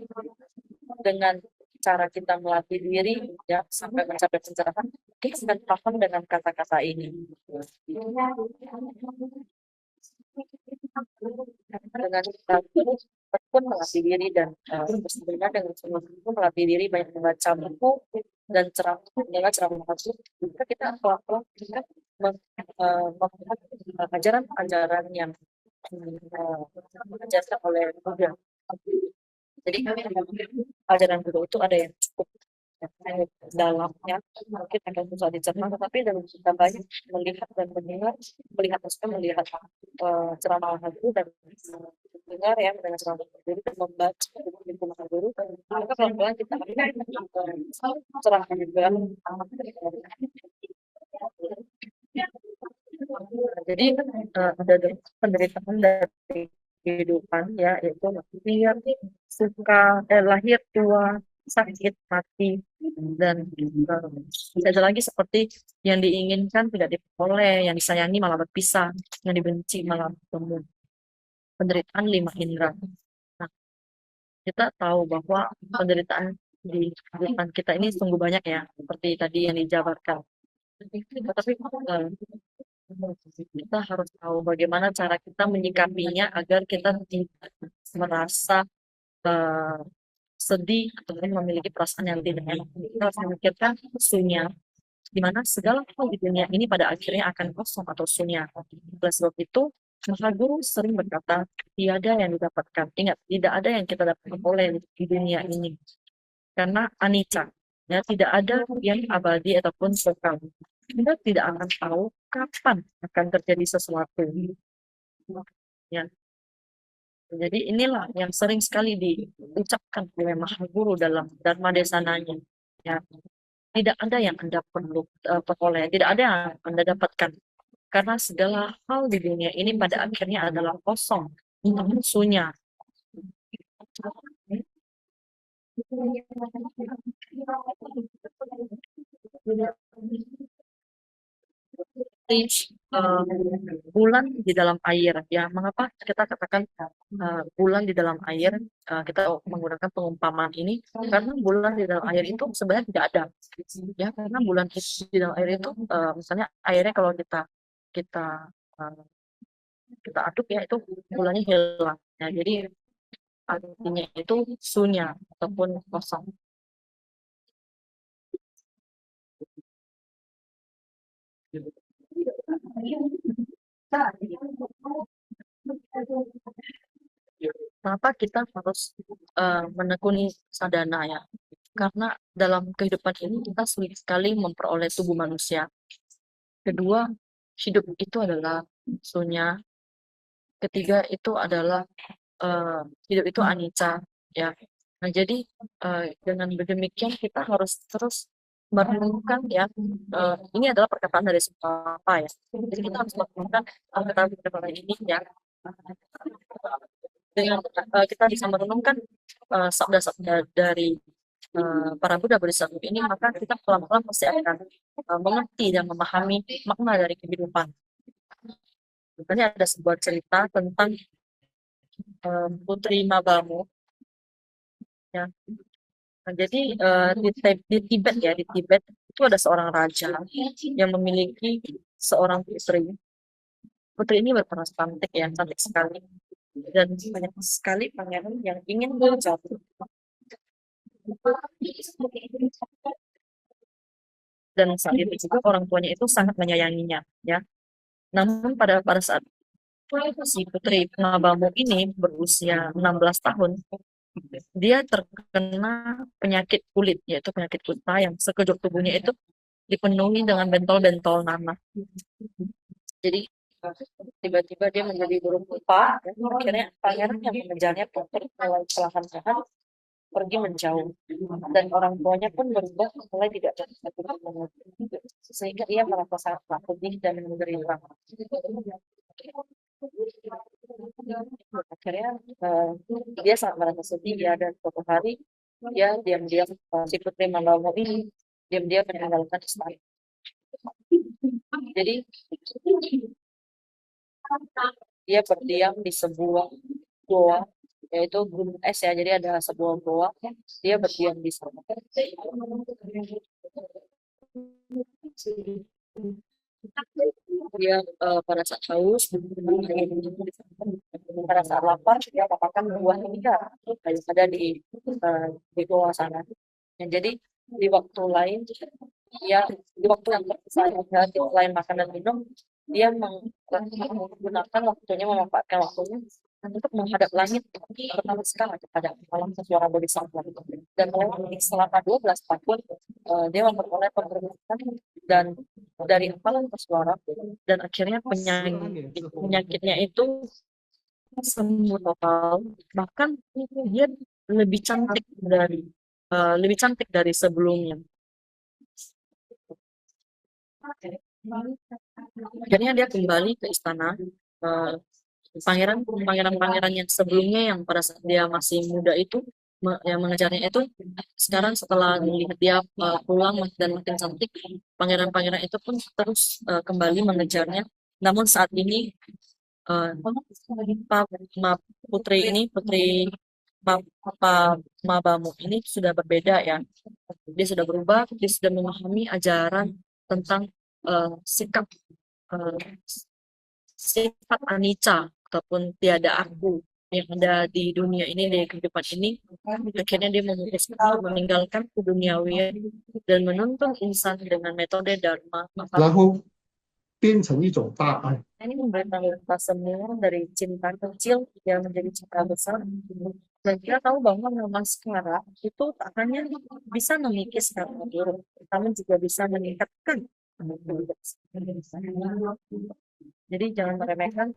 dengan cara kita melatih diri ya sampai mencapai pencerahan, kita akan paham dengan kata-kata ini. Dengan terus pun melatih diri dan sebenarnya dengan semua itu melatih diri banyak membaca buku dan ceramah itu kita pelan-pelan kita memahami ajaran-ajaran yang diajarkan oleh Buddha. Jadi ajaran Buddha itu ada yang cukup dalamnya mungkin akan susah dicerna, tetapi dalam kita banyak melihat dan mendengar, melihat ceramah guru dan dengar ya mendengar ceramah guru dan membaca buku guru, maka pelan-pelan kita akan cerahnya juga. Jadi ada penderitaan dari kehidupan ya, yaitu lahir, lahir, tua, sakit, mati, dan ada lagi seperti yang diinginkan tidak diperoleh, yang disayangi malah berpisah, yang dibenci malah bertemu. Penderitaan 5 indera. Nah, kita tahu bahwa penderitaan di kehidupan kita ini sungguh banyak ya, seperti tadi yang dijabarkan. Tetapi kita harus tahu bagaimana cara kita menyikapinya agar kita tidak merasa uh, sedih atau memiliki perasaan yang tidak enak. Kita harus memikirkan sunya, di mana segala hal di dunia ini pada akhirnya akan kosong atau sunya. Oleh sebab itu, Maha Guru sering berkata, tiada yang didapatkan. Ingat, tidak ada yang kita dapatkan oleh di dunia ini. Karena anicca, ya, tidak ada yang abadi ataupun kekal. Kita tidak akan tahu kapan akan terjadi sesuatu. Ya. Jadi inilah yang sering sekali diucapkan oleh Maha Guru dalam Dharma Desananya. Ya, tidak ada yang Anda perlu peroleh, tidak ada yang Anda dapatkan. Karena segala hal di dunia ini pada akhirnya adalah kosong, sunya. uh, bulan di dalam air ya. Mengapa kita katakan bulan di dalam air? Kita menggunakan pengumpamaan ini karena bulan di dalam air itu sebenarnya tidak ada ya, karena bulan di dalam air itu misalnya airnya kalau kita uh, kita aduk ya, itu bulannya hilang ya. Jadi artinya itu sunya ataupun kosong. Kenapa kita harus menekuni sadhana ya? Karena dalam kehidupan ini kita sulit sekali memperoleh tubuh manusia. Kedua, hidup itu adalah sunya. Ketiga itu adalah hidup itu anicca ya. Nah, jadi dengan demikian kita harus terus merenungkan ya, ini adalah perkataan dari apa ya. Jadi kita harus merenungkan perkataan ini ya. Dengan kita bisa merenungkan sabda-sabda dari para Buddha Bodhisattva ini, maka kita pelan-pelan pasti akan mengerti dan memahami makna dari kehidupan. Misalnya ada sebuah cerita tentang Putri Mabamu ya. Nah, jadi di Tibet ya, di Tibet itu ada seorang raja yang memiliki seorang putri. Putri ini berperan cantik ya, cantik sekali. Dan banyak sekali pangeran yang ingin menjatuh. Dan saat itu juga orang tuanya itu sangat menyayanginya ya. Namun pada saat si Putri Mabamu ini berusia 16 tahun, dia terkena penyakit kulit, yaitu penyakit kusta yang sekejap tubuhnya itu dipenuhi dengan bentol-bentol nanah. Jadi tiba-tiba dia menjadi burung rupa, dan akhirnya pangeran yang mengejarnya Putri mulai perlahan-lahan pergi menjauh, dan orang tuanya pun berubah mulai tidak ada, sehingga ia merasa sangat sedih dan menderita. Akhirnya dia sangat merasa sedih ya, dan suatu hari dia diam-diam si Putri Mandalmo ini diam-diam meninggalkan istana. Jadi dia berdiam di sebuah goa yaitu gunung es ya. Jadi ada sebuah goa, dia berdiam di sana. Dia pada saat haus, pada saat lapar, dia makan buah hingga yang ada di goa sana. Dan jadi di waktu lain, dia di waktu yang terpisah ya, selain makan dan minum, dia menggunakan waktunya, memanfaatkan waktunya untuk menghadap langit pertama sekali kepada malam suara bodhisattva dan mulai selama 12 tahun dia memperoleh penglihatan dan dari hafalan suara dan akhirnya penyakitnya itu sembuh total, bahkan dia lebih cantik dari sebelumnya. Akhirnya dia kembali ke istana. eh, pangeran-pangeran yang sebelumnya yang pada saat dia masih muda itu yang mengejarnya itu sekarang setelah melihat dia pulang dan makin cantik, pangeran-pangeran itu pun terus kembali mengejarnya. Namun saat ini eh, putri ini, putri Mabamu ini sudah berbeda ya. Dia sudah berubah, dia sudah memahami ajaran tentang sikap eh, sifat anicca ataupun tiada aku yang ada di dunia ini, di kehidupan ini. Akhirnya dia memutuskan untuk meninggalkan keduniawian dan menuntun insan dengan metode dharma. 然后变成一种大爱。Ini memberikan kita semua dari cinta kecil yang menjadi cinta besar. Dan kita tahu bahwa memang sekarang itu tak hanya bisa mengikis kata buruk, namun juga bisa meningkatkan. Jadi jangan meremehkan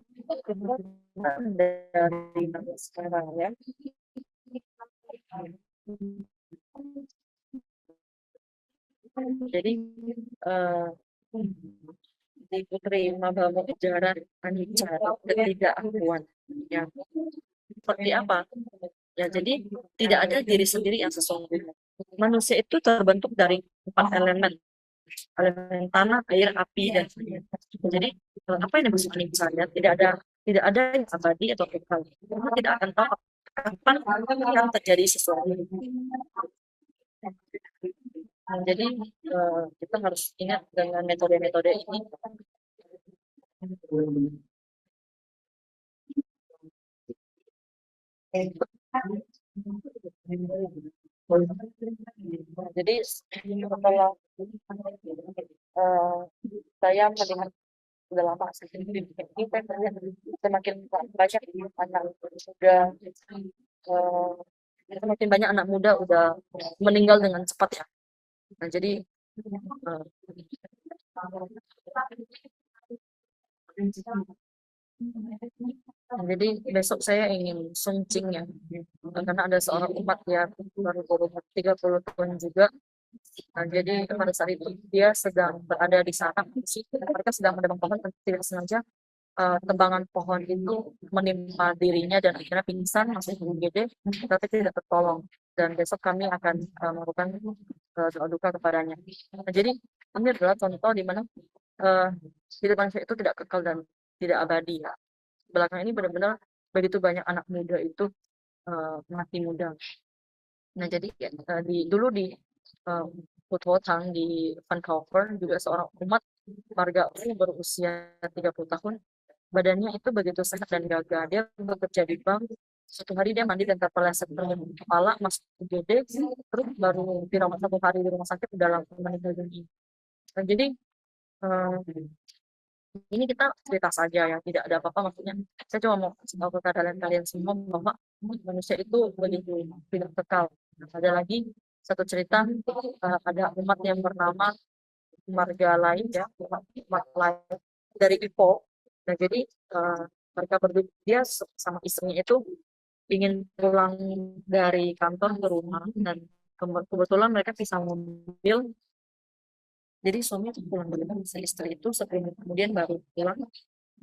dari sekarang ya. Jadi eh, di Putri Mabamu Jaran Anicca ketidakakuan ya. Seperti apa? Ya, jadi tidak ada diri sendiri yang sesungguhnya. Manusia itu terbentuk dari 4 elemen, elemen tanah, air, api, dan air. Jadi apa yang dimaksud anicca ya? Tidak ada yang abadi atau kekal. Kita tidak akan tahu kapan akan terjadi sesuatu. Nah, jadi kita harus ingat dengan metode-metode ini. Jadi setelah eh, saya melihat udah lama sih ini saya melihat semakin banyak anak muda semakin banyak anak muda udah meninggal dengan cepat ya. Nah, jadi eh, jadi besok saya ingin sungcing ya, karena ada seorang umat ya baru berumur 30 tahun juga. Nah, jadi pada saat itu dia sedang berada di sana, mereka sedang menebang pohon, tidak sengaja tebangan pohon itu menimpa dirinya dan akhirnya pingsan, masih UGD, tapi tidak tertolong. Dan besok kami akan melakukan doa duka kepadanya. Nah, jadi ini adalah contoh di mana uh, hidup manusia itu tidak kekal dan tidak abadi ya. Belakang ini benar-benar begitu banyak anak muda itu mati muda. Nah, jadi dulu di uh, Putwotang di Vancouver juga seorang umat warga berusia 30 tahun, badannya itu begitu sehat dan gagah. Dia bekerja di bank. Suatu hari dia mandi dan terpeleset kepala masuk UGD, terus baru dirawat 1 hari di rumah sakit udah langsung meninggal dunia. Nah, jadi eh, ini kita cerita saja ya, tidak ada apa-apa. Maksudnya saya cuma mau kasih tahu ke kalian semua bahwa manusia itu begitu tidak kekal. Nah, ada lagi satu cerita, ada umat yang bernama marga lain ya, umat lain dari Ipo. Nah, jadi eh, mereka berdua dia sama istrinya itu ingin pulang dari kantor ke rumah dan kebetulan mereka pisah mobil. Jadi suami itu pulang dari rumah, si istri itu 10 menit kemudian baru pulang.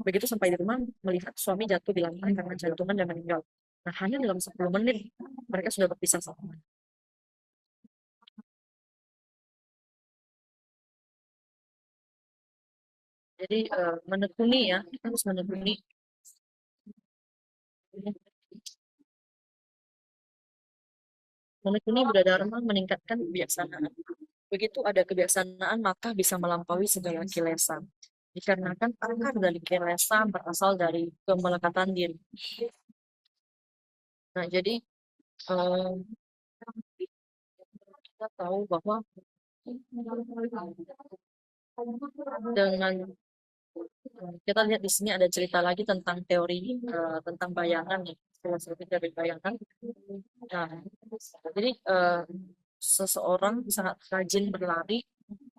Begitu sampai di rumah melihat suami jatuh di lantai karena jantungan dan meninggal. Nah, hanya dalam 10 menit mereka sudah berpisah sama. Jadi menekuni ya, kita harus menekuni Menekuni Buddha Dharma meningkatkan kebijaksanaan. Begitu ada kebijaksanaan, maka bisa melampaui segala kilesa. Dikarenakan akar dari kilesa berasal dari kemelekatan diri. Nah, jadi eh, kita tahu bahwa dengan kita lihat di sini ada cerita lagi tentang teori tentang bayangan ya, filosofi dari bayangan. Nah, jadi seseorang sangat rajin berlari,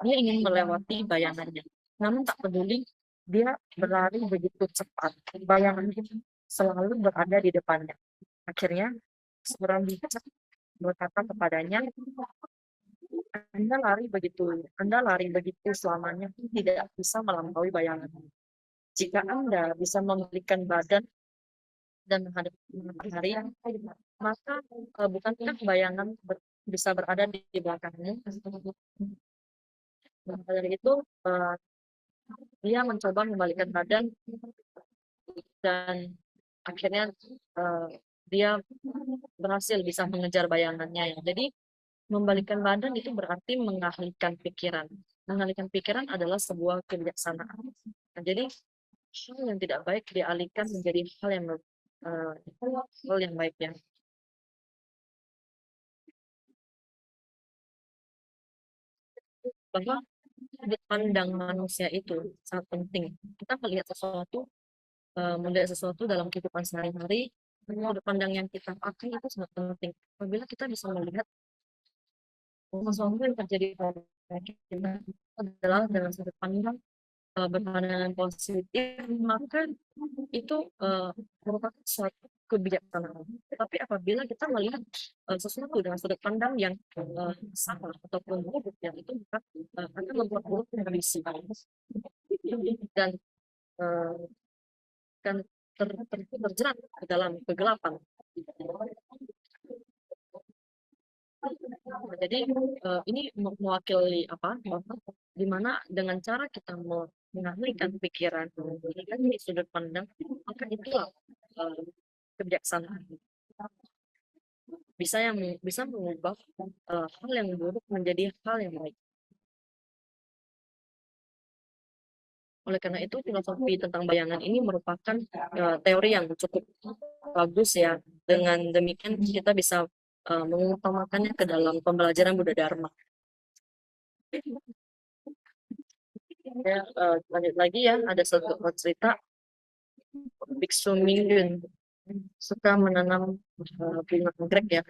dia ingin melewati bayangannya. Namun tak peduli dia berlari begitu cepat, bayangan itu selalu berada di depannya. Akhirnya seorang bijak berkata kepadanya, Anda lari begitu selamanya tidak bisa melampaui bayangan. Jika Anda bisa memberikan badan dan menghadap matahari, maka bukankah bayangan bisa berada di belakangmu? Maka dari itu, dia mencoba membalikan badan dan akhirnya dia berhasil bisa mengejar bayangannya ya. Jadi membalikkan badan itu berarti mengalihkan pikiran. Mengalihkan pikiran adalah sebuah kebijaksanaan. Nah, jadi hal yang tidak baik dialihkan menjadi hal yang baik ya. Bahwa sudut pandang manusia itu sangat penting. Kita melihat sesuatu dalam kehidupan sehari-hari, sudut pandang yang kita pakai itu sangat penting. Apabila kita bisa melihat sesuatu yang terjadi pada kita adalah dengan sudut pandang berpandangan positif, maka itu merupakan suatu kebijaksanaan. Tapi apabila kita melihat sesuatu dengan sudut pandang yang salah ataupun buruk, ya itu akan membuat buruk kondisi dan uh, kan terjerat ke dalam kegelapan. Jadi ini mewakili apa? Di mana dengan cara kita mengalihkan pikiran dari sudut pandang, maka itulah kebijaksanaan. Bisa mengubah hal yang buruk menjadi hal yang baik. Oleh karena itu, filosofi tentang bayangan ini merupakan teori yang cukup bagus ya. Dengan demikian kita bisa mengutamakannya ke dalam pembelajaran Buddha Dharma. Ya, lanjut lagi ya, ada satu cerita Biksu Mingyun suka menanam bunga anggrek ya.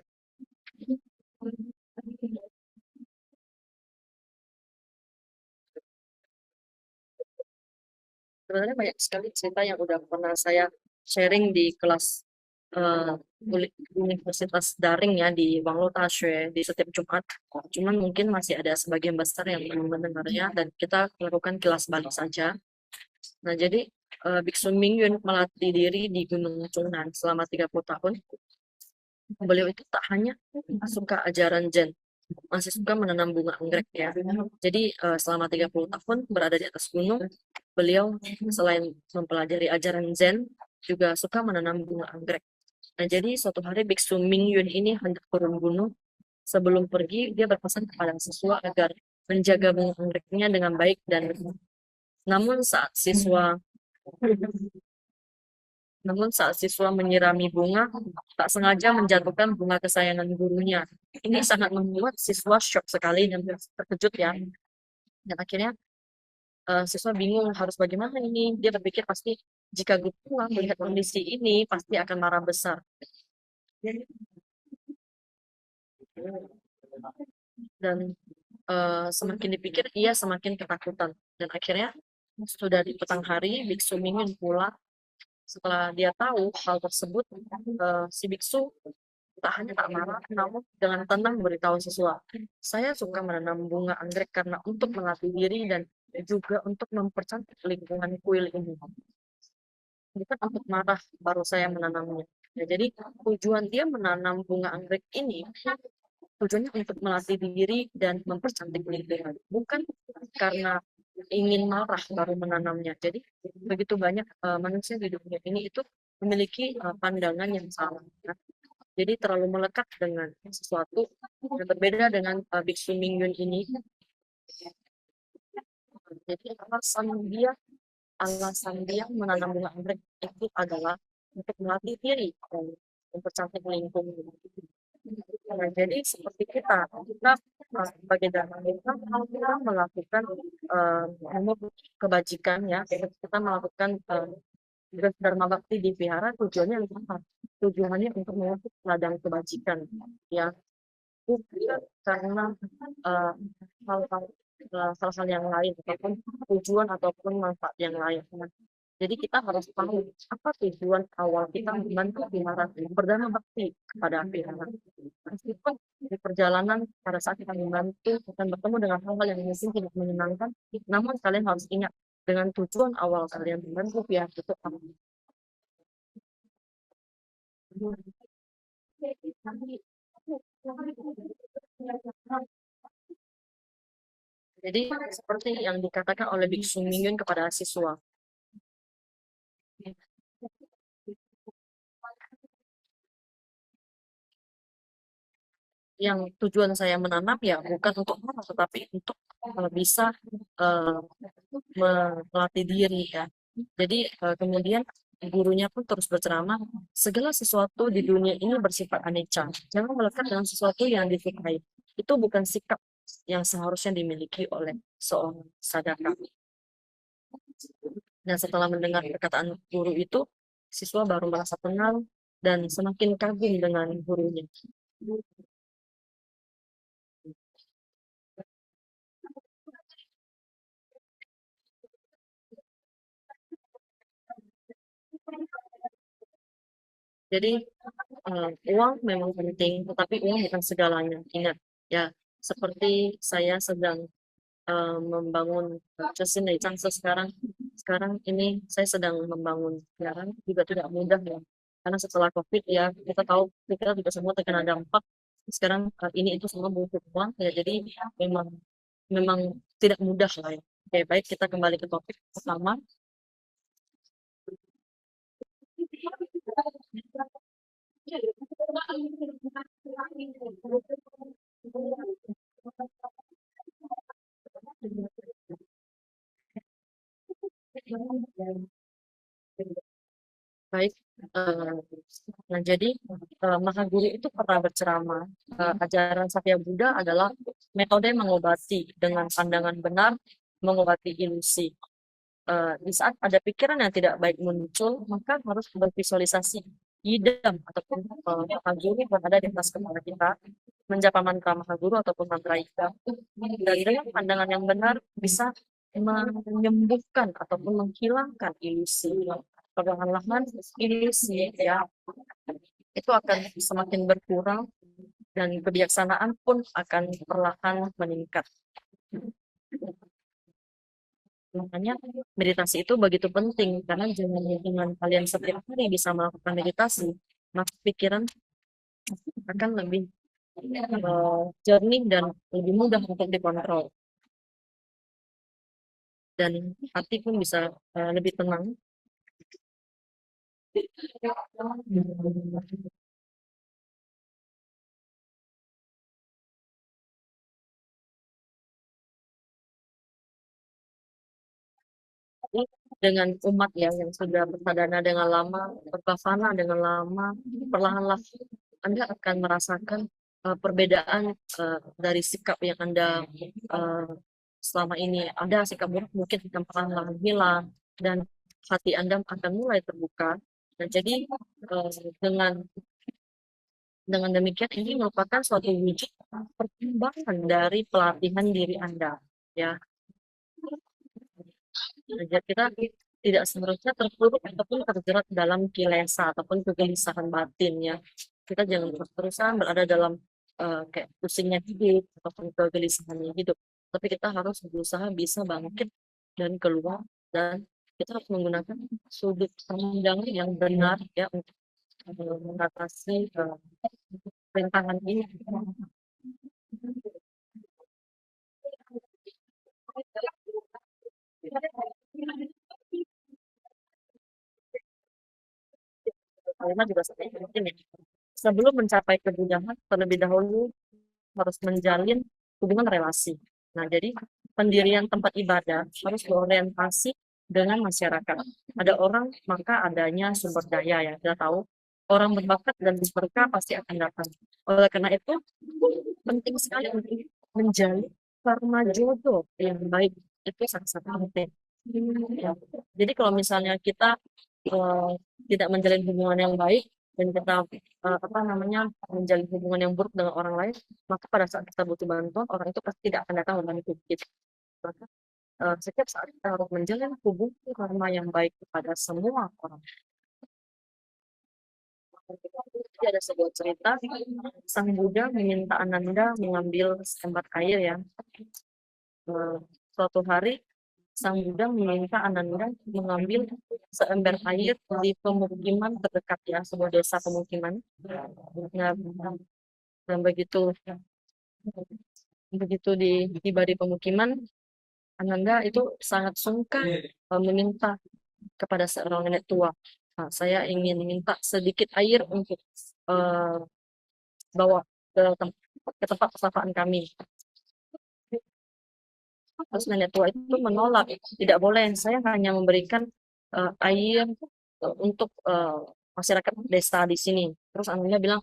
Sebenarnya banyak sekali cerita yang udah pernah saya sharing di kelas uh, universitas daring ya di Banglo Tashe di setiap Jumat. Cuman mungkin masih ada sebagian besar yang belum mendengarnya dan kita lakukan kilas balik saja. Nah, jadi Biksu Mingyun melatih diri di Gunung Chungnan selama 30 tahun. Beliau itu tak hanya suka ajaran Zen, masih suka menanam bunga anggrek ya. Jadi selama 30 tahun berada di atas gunung, beliau selain mempelajari ajaran Zen, juga suka menanam bunga anggrek. Nah, jadi suatu hari Biksu Mingyun ini hendak turun gunung. Sebelum pergi, dia berpesan kepada siswa agar menjaga bunga anggreknya dengan baik dan namun saat siswa namun saat siswa menyirami bunga, tak sengaja menjatuhkan bunga kesayangan gurunya. Ini sangat membuat siswa shock sekali dan terkejut ya. Dan akhirnya siswa bingung harus bagaimana ini. Dia berpikir pasti jika guru pulang melihat kondisi ini pasti akan marah besar. Dan semakin dipikir ia semakin ketakutan. Dan akhirnya sudah di petang hari Biksu Mingyun pulang. Setelah dia tahu hal tersebut, si biksu tak hanya tak marah, namun dengan tenang beritahu siswa, saya suka menanam bunga anggrek karena untuk melatih diri dan juga untuk mempercantik lingkungan kuil ini. Bukan untuk marah baru saya menanamnya. Ya, jadi tujuan dia menanam bunga anggrek ini tujuannya untuk melatih diri dan mempercantik lingkungan, bukan karena ingin marah baru menanamnya. Jadi begitu banyak manusia di dunia ini itu memiliki pandangan yang salah. Ya. Jadi terlalu melekat dengan sesuatu yang berbeda dengan Biksu Mingyun ini. Jadi alasan dia menanam bunga anggrek itu adalah untuk melatih diri dan mempercantik lingkungan. Nah, jadi seperti kita sebagai dharma kita melakukan kebajikan ya, kita melakukan dharma bakti di vihara tujuannya untuk apa? Tujuannya untuk mengutip ladang kebajikan ya, bukan karena uh, hal-hal hal-hal yang lain ataupun tujuan ataupun manfaat yang lain. Jadi kita harus tahu apa tujuan awal kita membantu vihara berdana bakti kepada vihara. Meskipun di perjalanan pada saat kita membantu akan bertemu dengan hal-hal yang mungkin tidak menyenangkan, namun kalian harus ingat dengan tujuan awal kalian membantu vihara itu apa. Jadi seperti yang dikatakan oleh Biksu Mingyun kepada siswa, yang tujuan saya menanam ya bukan untuk apa, tetapi untuk bisa uh, melatih diri ya. Jadi kemudian gurunya pun terus berceramah, segala sesuatu di dunia ini bersifat anicca. Jangan melekat dengan sesuatu yang disukai. Itu bukan sikap yang seharusnya dimiliki oleh seorang sadaka. Dan setelah mendengar perkataan guru itu, siswa baru merasa tenang dan semakin kagum dengan gurunya. Jadi uang memang penting, tetapi uang bukan segalanya. Ingat ya, seperti saya sedang membangun Cesin Cangse sekarang. Sekarang ini saya sedang membangun sekarang juga tidak mudah ya. Karena setelah COVID ya, kita tahu kita juga semua terkena dampak. Sekarang ini itu semua butuh uang ya. Jadi memang memang tidak mudah lah ya. Oke, baik kita kembali ke topik pertama. Baik, eh, nah jadi Mahaguru itu pernah berceramah. Ajaran Satya Buddha adalah metode mengobati dengan pandangan benar, mengobati ilusi. Di saat ada pikiran yang tidak baik muncul, maka harus bervisualisasi idam ataupun Mahaguru berada di atas kepala kita, menjapa mantra Mahaguru ataupun mantra ika. Dan dengan pandangan yang benar bisa menyembuhkan ataupun menghilangkan ilusi. Perlahan-lahan ilusi ya itu akan semakin berkurang dan kebijaksanaan pun akan perlahan meningkat. Makanya meditasi itu begitu penting karena dengan kalian setiap hari bisa melakukan meditasi, maka pikiran akan lebih jernih dan lebih mudah untuk dikontrol dan hati pun bisa lebih tenang. Dengan umat ya yang sudah bersadana dengan lama, berbasana dengan lama, perlahan-lahan Anda akan merasakan perbedaan dari sikap yang Anda uh, selama ini ada sikap buruk mungkin akan perlahan-lahan hilang dan hati Anda akan mulai terbuka. Dan jadi dengan demikian ini merupakan suatu wujud perkembangan dari pelatihan diri Anda ya. Jadi kita tidak seharusnya terpuruk ataupun terjerat dalam kilesa ataupun kegelisahan batin ya. Kita jangan terus-terusan berada dalam kayak pusingnya hidup ataupun kegelisahannya hidup. Tapi kita harus berusaha bisa bangkit dan keluar dan kita harus menggunakan sudut pandang yang benar ya untuk mengatasi rintangan ini. Kalimat juga seperti mungkin ya. sebelum mencapai kebudahan, terlebih dahulu harus menjalin hubungan relasi. Nah, jadi pendirian tempat ibadah harus berorientasi dengan masyarakat. Ada orang, maka adanya sumber daya ya. Kita tahu orang berbakat dan berkah pasti akan datang. Oleh karena itu, penting sekali untuk menjalin karma jodoh yang baik. Itu sangat-sangat penting. Ya. Jadi kalau misalnya kita eh, tidak menjalin hubungan yang baik dan kita apa namanya menjalin hubungan yang buruk dengan orang lain, maka pada saat kita butuh bantuan orang itu pasti tidak akan datang membantu kita. Maka setiap saat kita harus menjalin hubungan karma yang baik kepada semua orang. Jadi ada sebuah cerita, Sang Buddha meminta Ananda mengambil setempat air ya. Suatu hari Sang Buddha meminta Ananda mengambil seember air di pemukiman terdekat ya, sebuah desa pemukiman. Nah, dan begitu begitu tiba di pemukiman, Ananda itu sangat sungkan meminta kepada seorang nenek tua. Nah, saya ingin minta sedikit air untuk eh, bawa ke tempat persapaan kami. Terus nenek tua itu menolak, tidak boleh, saya hanya memberikan air untuk masyarakat desa di sini. Terus Ananda bilang,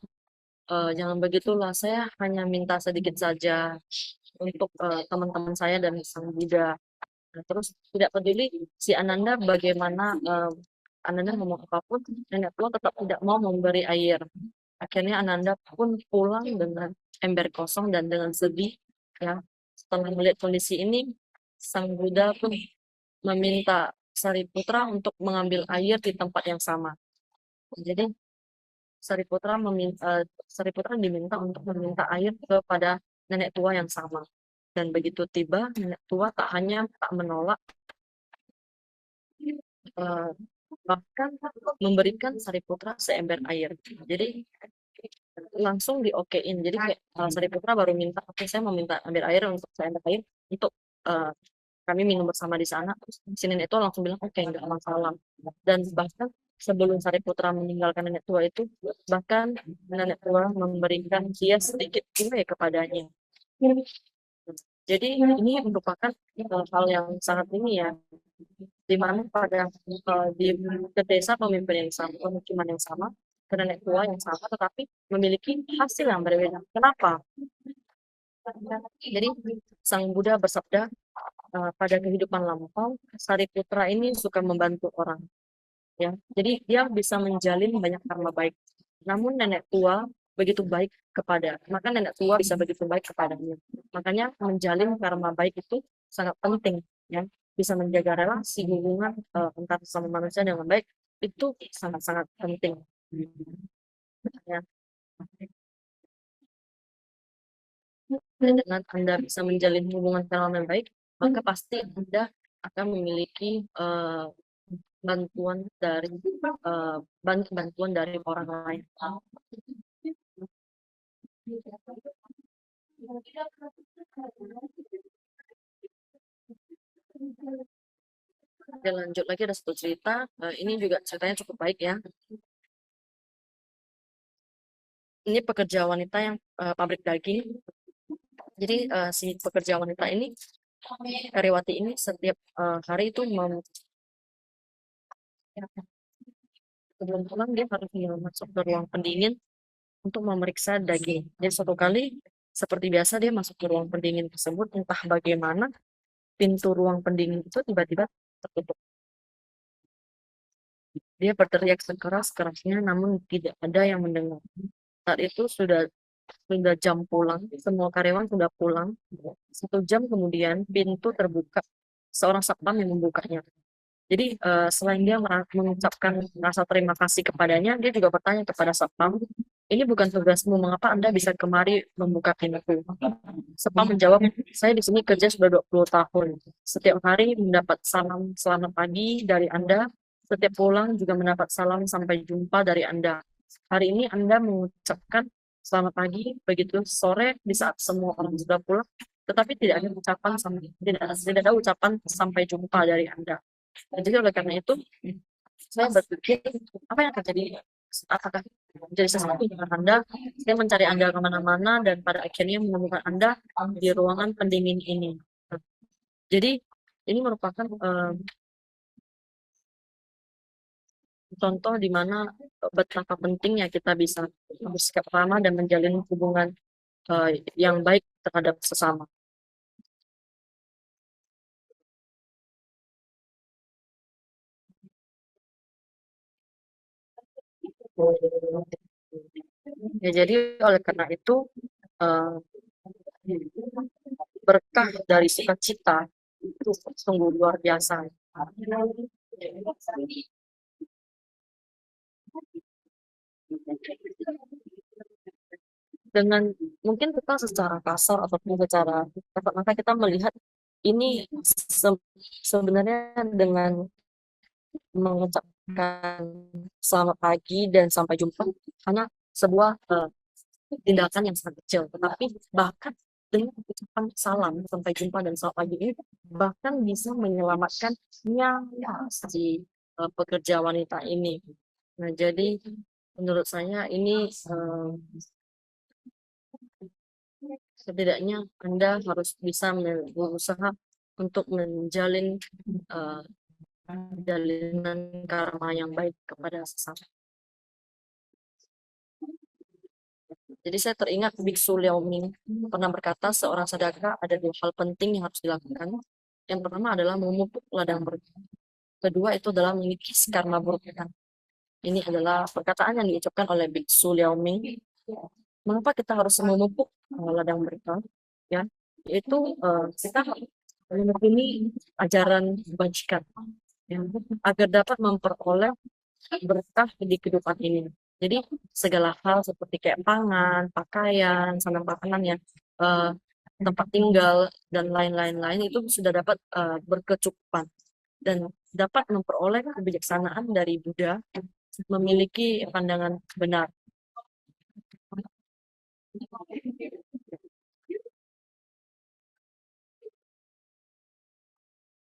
jangan begitulah, saya hanya minta sedikit saja untuk teman-teman saya dan Sang Buddha. Nah, terus tidak peduli si Ananda bagaimana Ananda ngomong apapun, nenek tua tetap tidak mau memberi air. Akhirnya Ananda pun pulang dengan ember kosong dan dengan sedih ya. Setelah melihat kondisi ini, Sang Buddha pun meminta Sariputra untuk mengambil air di tempat yang sama. Jadi Sariputra diminta untuk meminta air kepada nenek tua yang sama. Dan begitu tiba, nenek tua tak hanya tak menolak, eh, bahkan memberikan Sariputra seember air. Jadi langsung diokein. Jadi kayak Sariputra baru minta, oke saya mau minta ambil air untuk seember air untuk eh, kami minum bersama di sana. Terus si nenek tua langsung bilang oke nggak masalah. Dan bahkan sebelum Sariputra meninggalkan nenek tua itu, bahkan nenek tua memberikan dia sedikit kue kepadanya. Jadi ini merupakan hal yang sangat ini ya, di mana pada di ke desa pemimpin yang sama, pemukiman yang sama, ke nenek tua yang sama, tetapi memiliki hasil yang berbeda. Kenapa? Jadi Sang Buddha bersabda, pada kehidupan lampau, Sariputra ini suka membantu orang. Ya, jadi dia bisa menjalin banyak karma baik. Namun nenek tua begitu baik maka nenek tua bisa begitu baik kepadanya. Makanya menjalin karma baik itu sangat penting, ya. Bisa menjaga relasi hubungan antar sesama manusia dengan baik itu sangat-sangat penting. Ya. Dan dengan Anda bisa menjalin hubungan karma yang baik, maka pasti Anda akan memiliki bantuan dari bantuan dari orang lain. Oke, lanjut lagi ada satu cerita. Ini juga ceritanya cukup baik ya. Ini pekerja wanita yang pabrik daging. Jadi si pekerja wanita ini, karyawati ini setiap hari itu sebelum pulang dia harus masuk ke ruang pendingin untuk memeriksa daging. Jadi suatu kali seperti biasa dia masuk ke ruang pendingin tersebut, entah bagaimana pintu ruang pendingin itu tiba-tiba tertutup. Dia berteriak sekeras-kerasnya, namun tidak ada yang mendengar. Saat itu sudah jam pulang, semua karyawan sudah pulang. 1 jam kemudian pintu terbuka, seorang satpam yang membukanya. Jadi selain dia mengucapkan rasa terima kasih kepadanya, dia juga bertanya kepada satpam, ini bukan tugasmu, mengapa Anda bisa kemari membuka pintu? Satpam menjawab, saya di sini kerja sudah 20 tahun. Setiap hari mendapat salam selamat pagi dari Anda, setiap pulang juga mendapat salam sampai jumpa dari Anda. Hari ini Anda mengucapkan selamat pagi, begitu sore di saat semua orang sudah pulang, tetapi tidak ada ucapan tidak ada ucapan sampai jumpa dari Anda. Jadi oleh karena itu, saya berpikir apa yang terjadi? Apakah menjadi sesuatu dengan Anda, saya mencari Anda kemana-mana, dan pada akhirnya menemukan Anda di ruangan pendingin ini. Jadi ini merupakan contoh di mana betapa pentingnya kita bisa bersikap ramah dan menjalin hubungan yang baik terhadap sesama. Ya, jadi oleh karena itu uh, berkah dari sukacita itu sungguh luar biasa. Dengan mungkin kita secara kasar ataupun secara kasat mata kita melihat ini sebenarnya dengan mengucapkan selamat pagi dan sampai jumpa hanya sebuah tindakan yang sangat kecil, tetapi bahkan dengan ucapan salam sampai jumpa dan selamat pagi ini bahkan bisa menyelamatkan nyawa si pekerja wanita ini. Nah, jadi menurut saya ini setidaknya Anda harus bisa berusaha untuk menjalin jalinan karma yang baik kepada sesama. Jadi saya teringat Biksu Liaoming pernah berkata seorang sadaka ada dua hal penting yang harus dilakukan. Yang pertama adalah memupuk ladang berkah. Kedua itu adalah mengikis karma buruk. Ini adalah perkataan yang diucapkan oleh Biksu Liaoming. Mengapa kita harus memupuk ladang berkah? Ya, yaitu kita menekuni ajaran kebajikan ya, agar dapat memperoleh berkah di kehidupan ini. Jadi segala hal seperti kayak pangan, pakaian, sandang pangan ya, tempat tinggal dan lain-lain itu sudah dapat berkecukupan dan dapat memperoleh kebijaksanaan dari Buddha, memiliki pandangan benar.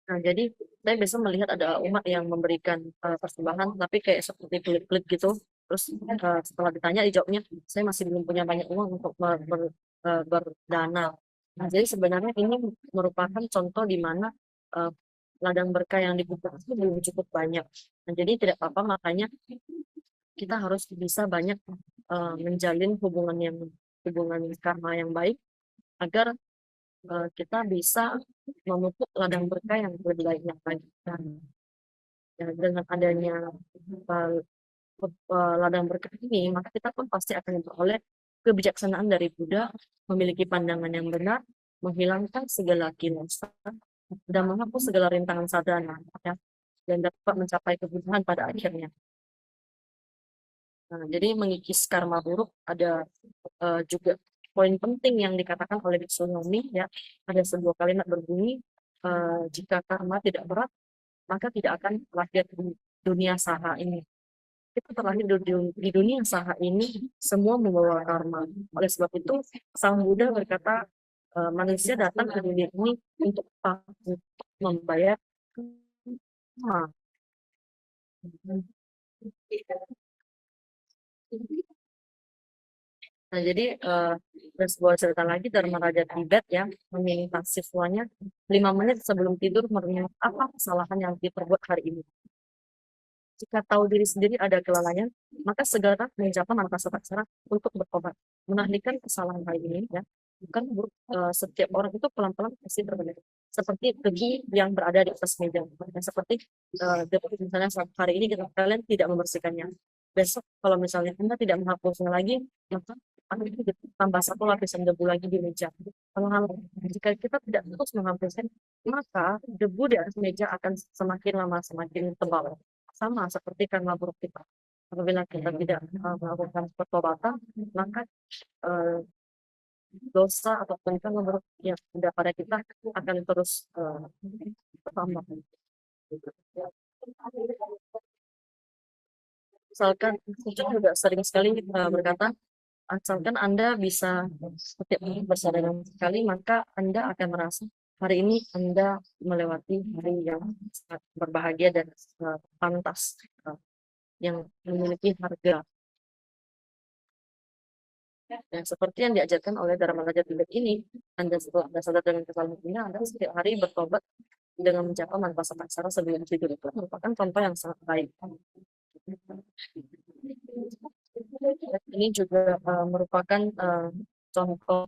Nah, jadi saya biasa melihat ada umat yang memberikan persembahan, tapi kayak seperti pelit-pelit gitu. Terus setelah ditanya, dijawabnya, saya masih belum punya banyak uang untuk berdana. Nah, jadi sebenarnya ini merupakan contoh di mana uh, ladang berkah yang dibuka itu belum cukup banyak. Nah, jadi tidak apa-apa, makanya kita harus bisa banyak menjalin hubungan karma yang baik agar kita bisa memupuk ladang berkah yang lebih baik yang lagi. Dan dengan adanya uh, ladang berkah ini, maka kita pun pasti akan memperoleh kebijaksanaan dari Buddha, memiliki pandangan yang benar, menghilangkan segala kilesa, dan menghapus segala rintangan sadhana, ya, dan dapat mencapai kebutuhan pada akhirnya. Nah, jadi mengikis karma buruk ada juga poin penting yang dikatakan oleh Biksu Yomi, ya, ada sebuah kalimat berbunyi, jika karma tidak berat, maka tidak akan lahir di dunia saha ini. Kita terlahir di dunia saha ini semua membawa karma. Oleh sebab itu, Sang Buddha berkata, manusia datang ke dunia ini untuk membayar karma. Nah, jadi ada sebuah cerita lagi dari Raja Tibet ya, meminta siswanya 5 menit sebelum tidur merenung apa kesalahan yang diperbuat hari ini. Jika tahu diri sendiri ada kelalaian, maka segera mengucapkan mantra cara untuk bertobat, menahlikan kesalahan hari ini ya. Bukan setiap orang itu pelan-pelan pasti berbeda. Seperti debu yang berada di atas meja, seperti debu misalnya saat hari ini kalian tidak membersihkannya. Besok kalau misalnya Anda tidak menghapusnya lagi, maka akan tambah satu lapisan debu lagi di meja. Kalau jika kita tidak terus menghapuskan, maka debu di atas meja akan semakin lama semakin tebal. Sama seperti karma buruk kita. Apabila kita tidak melakukan pertobatan, maka dosa ataupun karma buruk yang ada pada kita akan terus bertambah. Misalkan, kita juga sering sekali berkata, asalkan Anda bisa setiap hari bersadar sekali, maka Anda akan merasa hari ini Anda melewati hari yang sangat berbahagia dan pantas, yang memiliki harga. Ya, seperti yang diajarkan oleh Dharma Raja Tibet ini, Anda setelah Anda sadar dengan kesalahannya, Anda setiap hari bertobat dengan mencapai manfaat aksara sebelum tidur itu merupakan contoh yang sangat baik. Ini juga merupakan contoh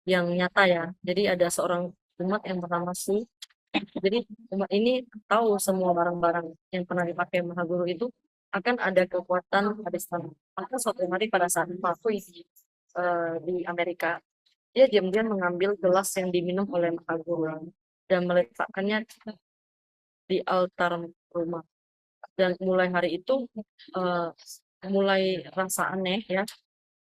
yang nyata ya. Jadi ada seorang umat yang bernama Su. Jadi umat ini tahu semua barang-barang yang pernah dipakai Mahaguru itu akan ada kekuatan hadistan. Maka suatu hari pada saat Paku di Amerika, dia diam-diam mengambil gelas yang diminum oleh Mahaguru dan meletakkannya di altar rumah. Dan mulai hari itu uh, mulai rasa aneh ya,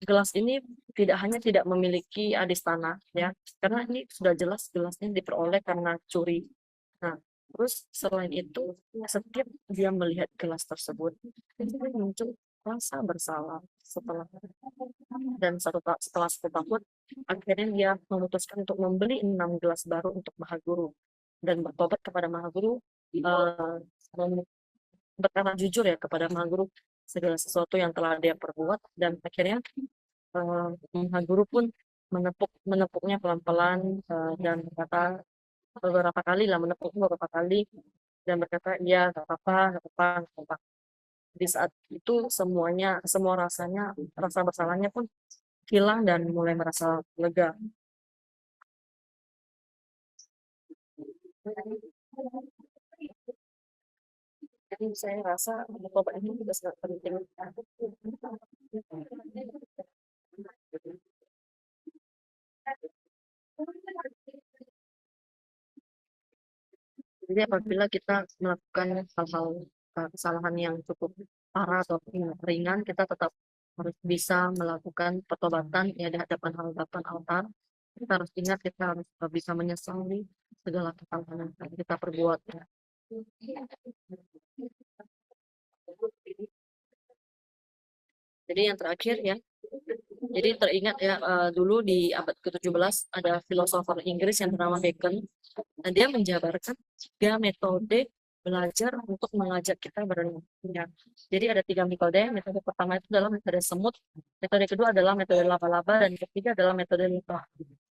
gelas ini tidak hanya tidak memiliki adistana ya, karena ini sudah jelas gelasnya diperoleh karena curi. Nah, terus selain itu setiap dia melihat gelas tersebut itu muncul rasa bersalah setelah 1 tahun akhirnya dia memutuskan untuk membeli 6 gelas baru untuk Mahaguru dan bertobat kepada Mahaguru, uh, berkata jujur ya kepada Mahaguru segala sesuatu yang telah dia perbuat, dan akhirnya Guru pun menepuknya pelan-pelan, dan berkata beberapa kali lah, menepuknya beberapa kali dan berkata ya nggak apa-apa, nggak apa-apa, nggak apa-apa. Di saat itu semua rasa bersalahnya pun hilang dan mulai merasa lega. Jadi saya rasa mencoba ini juga sangat penting. Jadi apabila kita melakukan hal-hal kesalahan yang cukup parah atau ringan, kita tetap harus bisa melakukan pertobatan ya di hadapan altar. Kita harus ingat kita harus bisa menyesali segala kesalahan yang telah kita perbuat. Ya. Jadi yang terakhir ya, jadi teringat ya, dulu di abad ke-17 ada filosofer Inggris yang bernama Bacon. Nah, dia menjabarkan 3 metode belajar untuk mengajak kita berenang. Ya. Jadi ada 3 metode. Metode pertama itu adalah metode semut, metode kedua adalah metode laba-laba, dan ketiga adalah metode limbah.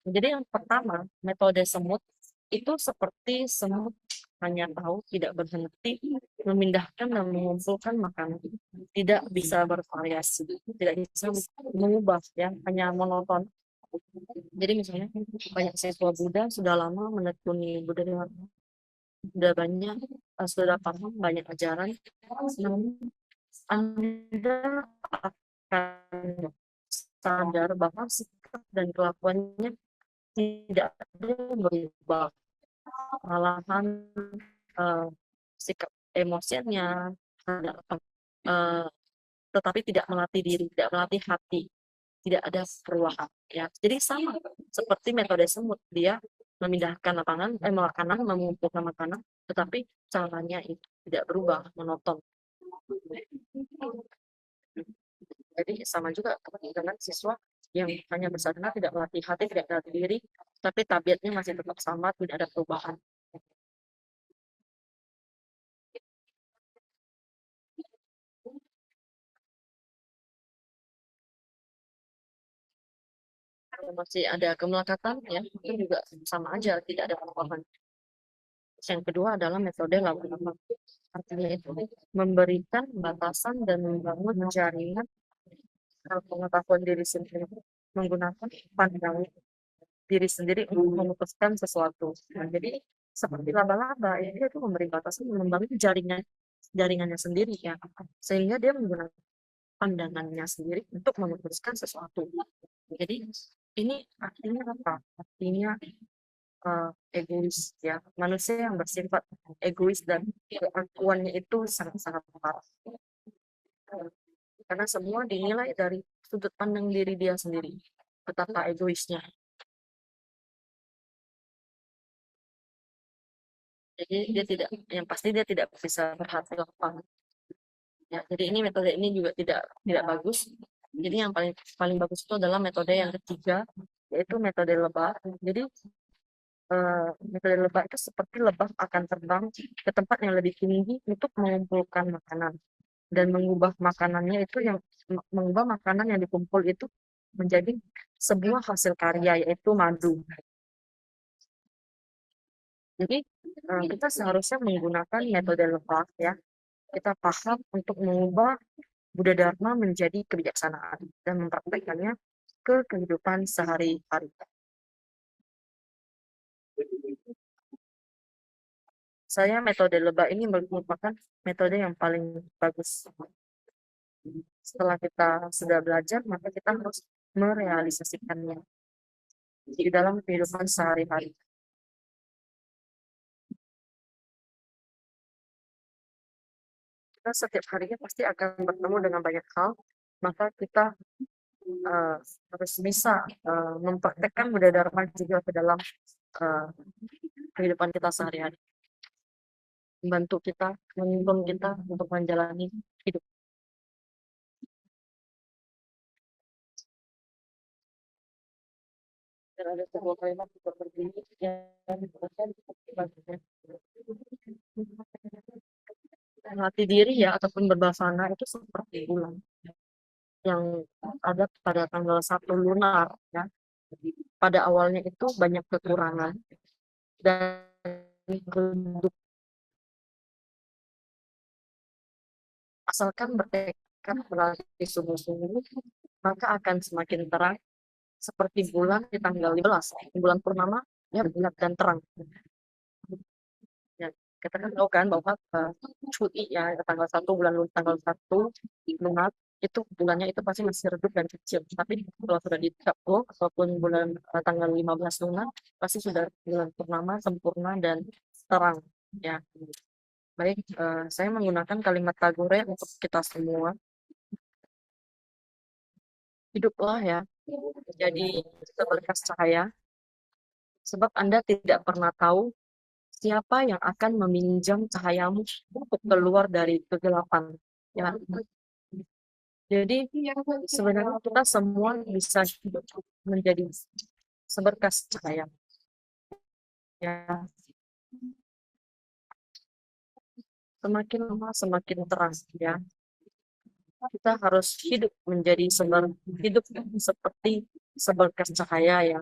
Jadi yang pertama, metode semut, itu seperti semut hanya tahu, tidak berhenti, memindahkan dan mengumpulkan makanan. Tidak bisa bervariasi, tidak bisa mengubah, ya, hanya monoton. Jadi misalnya banyak siswa Buddha sudah lama menekuni Buddha Dharma, sudah banyak, sudah paham banyak ajaran, namun Anda akan sadar bahwa sikap dan kelakuannya tidak ada berubah, malahan sikap emosinya, uh, tetapi tidak melatih diri, tidak melatih hati, tidak ada perubahan. Ya, jadi sama seperti metode semut, dia memindahkan makanan, mengumpulkan makanan, tetapi caranya itu tidak berubah, monoton. Jadi sama juga dengan siswa yang hanya bersadana, tidak melatih hati, tidak melatih diri, tapi tabiatnya masih tetap sama, tidak ada perubahan. Masih ada kemelekatan ya, itu juga sama aja, tidak ada perubahan. Yang kedua adalah metode laba-laba. Artinya itu memberikan batasan dan membangun jaringan pengetahuan diri sendiri, menggunakan pandangan diri sendiri untuk memutuskan sesuatu. Nah, jadi seperti laba-laba, ya, dia itu memberi batasan, membangun jaringannya sendiri ya, sehingga dia menggunakan pandangannya sendiri untuk memutuskan sesuatu. Jadi ini artinya apa? Artinya egois ya, manusia yang bersifat egois dan keakuannya itu sangat-sangat parah, karena semua dinilai dari sudut pandang diri dia sendiri, betapa egoisnya. Jadi dia tidak, yang pasti dia tidak bisa berhati lapang. Ya, jadi ini metode ini juga tidak bagus. Jadi yang paling paling bagus itu adalah metode yang ketiga, yaitu metode lebah. Jadi metode lebah itu seperti lebah akan terbang ke tempat yang lebih tinggi untuk mengumpulkan makanan dan mengubah makanannya itu, yang mengubah makanan yang dikumpul itu menjadi sebuah hasil karya, yaitu madu. Jadi kita seharusnya menggunakan metode lebah ya. Kita paham untuk mengubah Buddha Dharma menjadi kebijaksanaan dan mempraktekkannya ke kehidupan sehari-hari. Saya metode lebah ini merupakan metode yang paling bagus. Setelah kita sudah belajar, maka kita harus merealisasikannya di dalam kehidupan sehari-hari. Kita setiap harinya pasti akan bertemu dengan banyak hal, maka kita uh, harus bisa mempraktekkan Buddha Dharma juga ke dalam uh, kehidupan kita sehari-hari. Membantu kita, menuntun kita untuk menjalani hidup. Dan ada sebuah kalimat seperti ini yang dikatakan melatih diri ya ataupun berbasana itu seperti bulan yang ada pada tanggal 1 lunar ya. Pada awalnya itu banyak kekurangan dan asalkan bertekad berlatih sungguh-sungguh, maka akan semakin terang seperti bulan di tanggal 15, bulan purnama ya, bulat dan terang. Ya, kita kan tahu kan bahwa cuti ya tanggal 1 bulan tanggal 1 lunar itu bulannya itu pasti masih redup dan kecil. Tapi kalau sudah di 30 ataupun bulan tanggal 15 lunar pasti sudah bulan purnama sempurna dan terang ya. Baik, saya menggunakan kalimat Tagore untuk kita semua. Hiduplah ya, jadi seberkas cahaya, sebab Anda tidak pernah tahu siapa yang akan meminjam cahayamu untuk keluar dari kegelapan. Ya. Jadi sebenarnya kita semua bisa hidup menjadi seberkas cahaya. Ya. Semakin lama semakin terang ya. Kita harus hidup menjadi hidup seperti seberkas cahaya ya.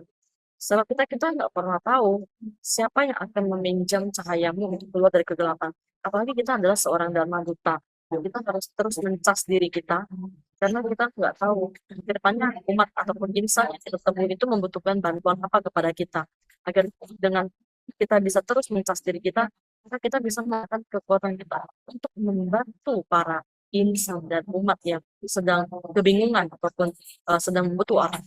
Sebab kita nggak pernah tahu siapa yang akan meminjam cahayamu untuk keluar dari kegelapan. Apalagi kita adalah seorang dharma duta. Kita harus terus mencas diri kita karena kita nggak tahu ke depannya umat ataupun insan yang kita temui itu membutuhkan bantuan apa kepada kita. Agar dengan kita bisa terus mencas diri kita, maka kita bisa menggunakan kekuatan kita untuk membantu para insan dan umat yang sedang kebingungan ataupun sedang membutuh arah.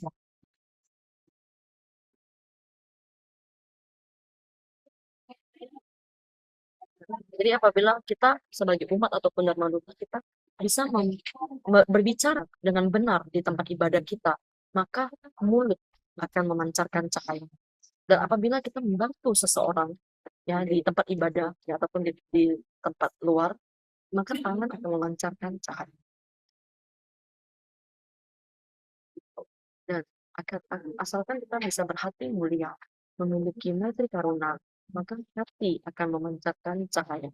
Jadi apabila kita sebagai umat ataupun dharma duta kita bisa berbicara dengan benar di tempat ibadah kita, maka mulut akan memancarkan cahaya. Dan apabila kita membantu seseorang ya di tempat ibadah ya ataupun di tempat luar, maka tangan akan memancarkan cahaya. Dan asalkan kita bisa berhati mulia, memiliki maitri karuna, maka hati akan memancarkan cahaya.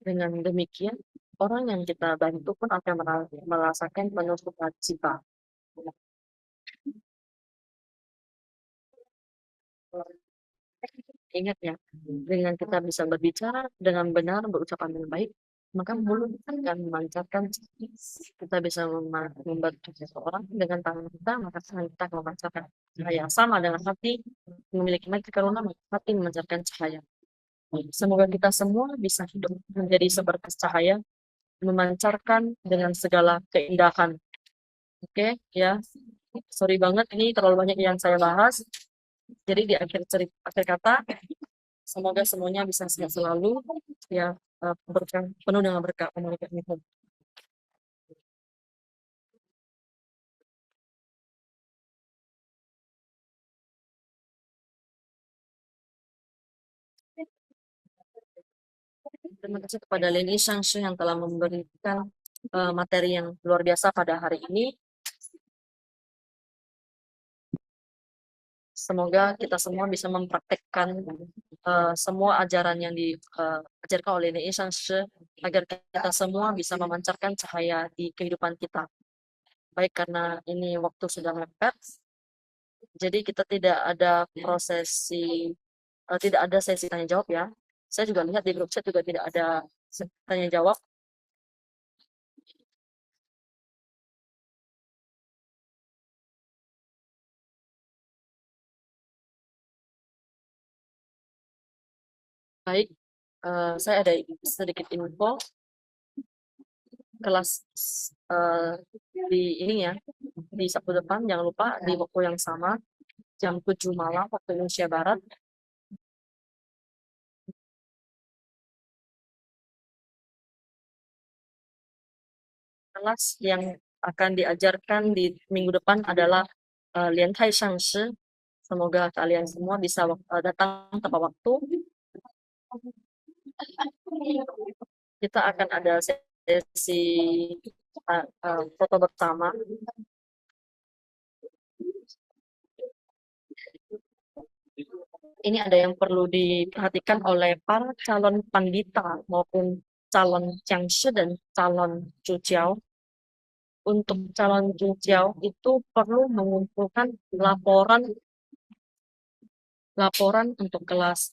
Dengan demikian, orang yang kita bantu pun akan merasakan penuh sukacita. Ingat ya, dengan kita bisa berbicara dengan benar, berucapan dengan baik, maka mulut akan memancarkan cahaya. Kita bisa membantu seseorang dengan tangan kita, maka tangan kita akan memancarkan cahaya. Sama dengan hati, memiliki maitri karuna, maka hati memancarkan cahaya. Semoga kita semua bisa hidup menjadi seberkas cahaya, memancarkan dengan segala keindahan. Oke, ya. Sorry banget ini terlalu banyak yang saya bahas. Jadi di akhir kata, semoga semuanya bisa sehat selalu, ya, berkah penuh dengan berkah. Terima kasih kepada Leni Shangshi yang telah memberikan materi yang luar biasa pada hari ini. Semoga kita semua bisa mempraktekkan semua ajaran yang diajarkan oleh Leni Shangshi agar kita semua bisa memancarkan cahaya di kehidupan kita. Baik karena ini waktu sudah mepet, jadi kita tidak ada tidak ada sesi tanya jawab ya. Saya juga lihat di grup chat juga tidak ada tanya jawab. Baik, saya ada sedikit info kelas di ini ya, di Sabtu depan jangan lupa di waktu yang sama jam 7 malam waktu Indonesia Barat. Kelas yang akan diajarkan di minggu depan adalah Lian Tai Shangshi. Semoga kalian semua bisa datang tepat waktu. Kita akan ada sesi foto bersama. Ini ada yang perlu diperhatikan oleh para calon pandita maupun calon Jiangshi dan calon Zhujiao. Untuk calon Zhujiao itu perlu mengumpulkan laporan untuk kelas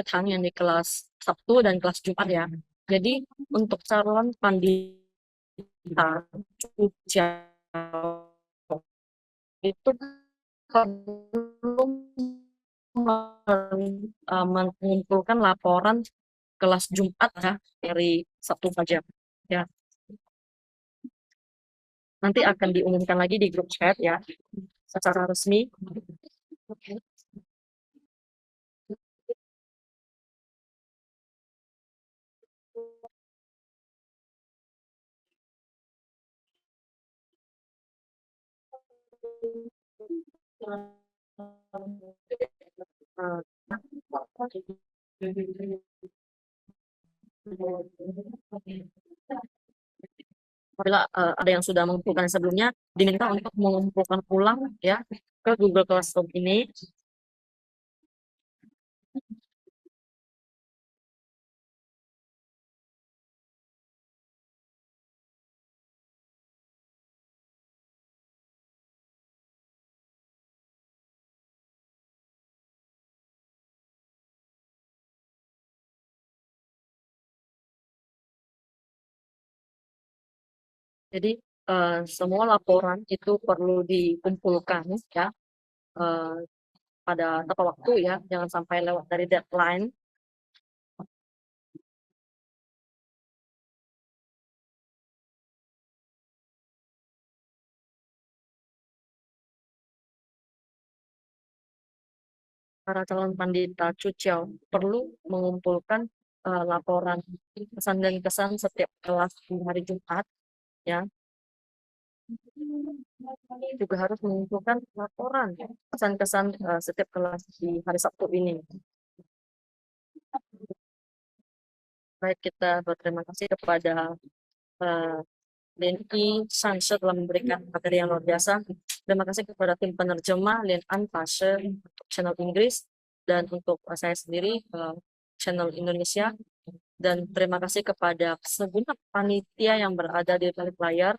Tang yang di kelas Sabtu dan kelas Jumat ya. Jadi untuk calon pandita Zhujiao itu perlu mengumpulkan laporan kelas Jumat ya dari Sabtu saja ya. Nanti akan diumumkan lagi di grup chat ya secara resmi. Apabila ada yang sudah mengumpulkan sebelumnya, diminta untuk mengumpulkan ulang ya ke Google Classroom ini. Jadi semua laporan itu perlu dikumpulkan ya eh, pada tepat waktu ya, jangan sampai lewat dari deadline. Para calon pandita Cuciao perlu mengumpulkan laporan pesan dan kesan setiap kelas di hari Jumat ya. Juga harus mengumpulkan laporan pesan kesan setiap kelas di hari Sabtu ini. Baik, kita berterima kasih kepada Lin Sanse telah memberikan materi yang luar biasa. Terima kasih kepada tim penerjemah Lin An Tashe untuk channel Inggris dan untuk saya sendiri channel Indonesia. Dan terima kasih kepada segenap panitia yang berada di balik layar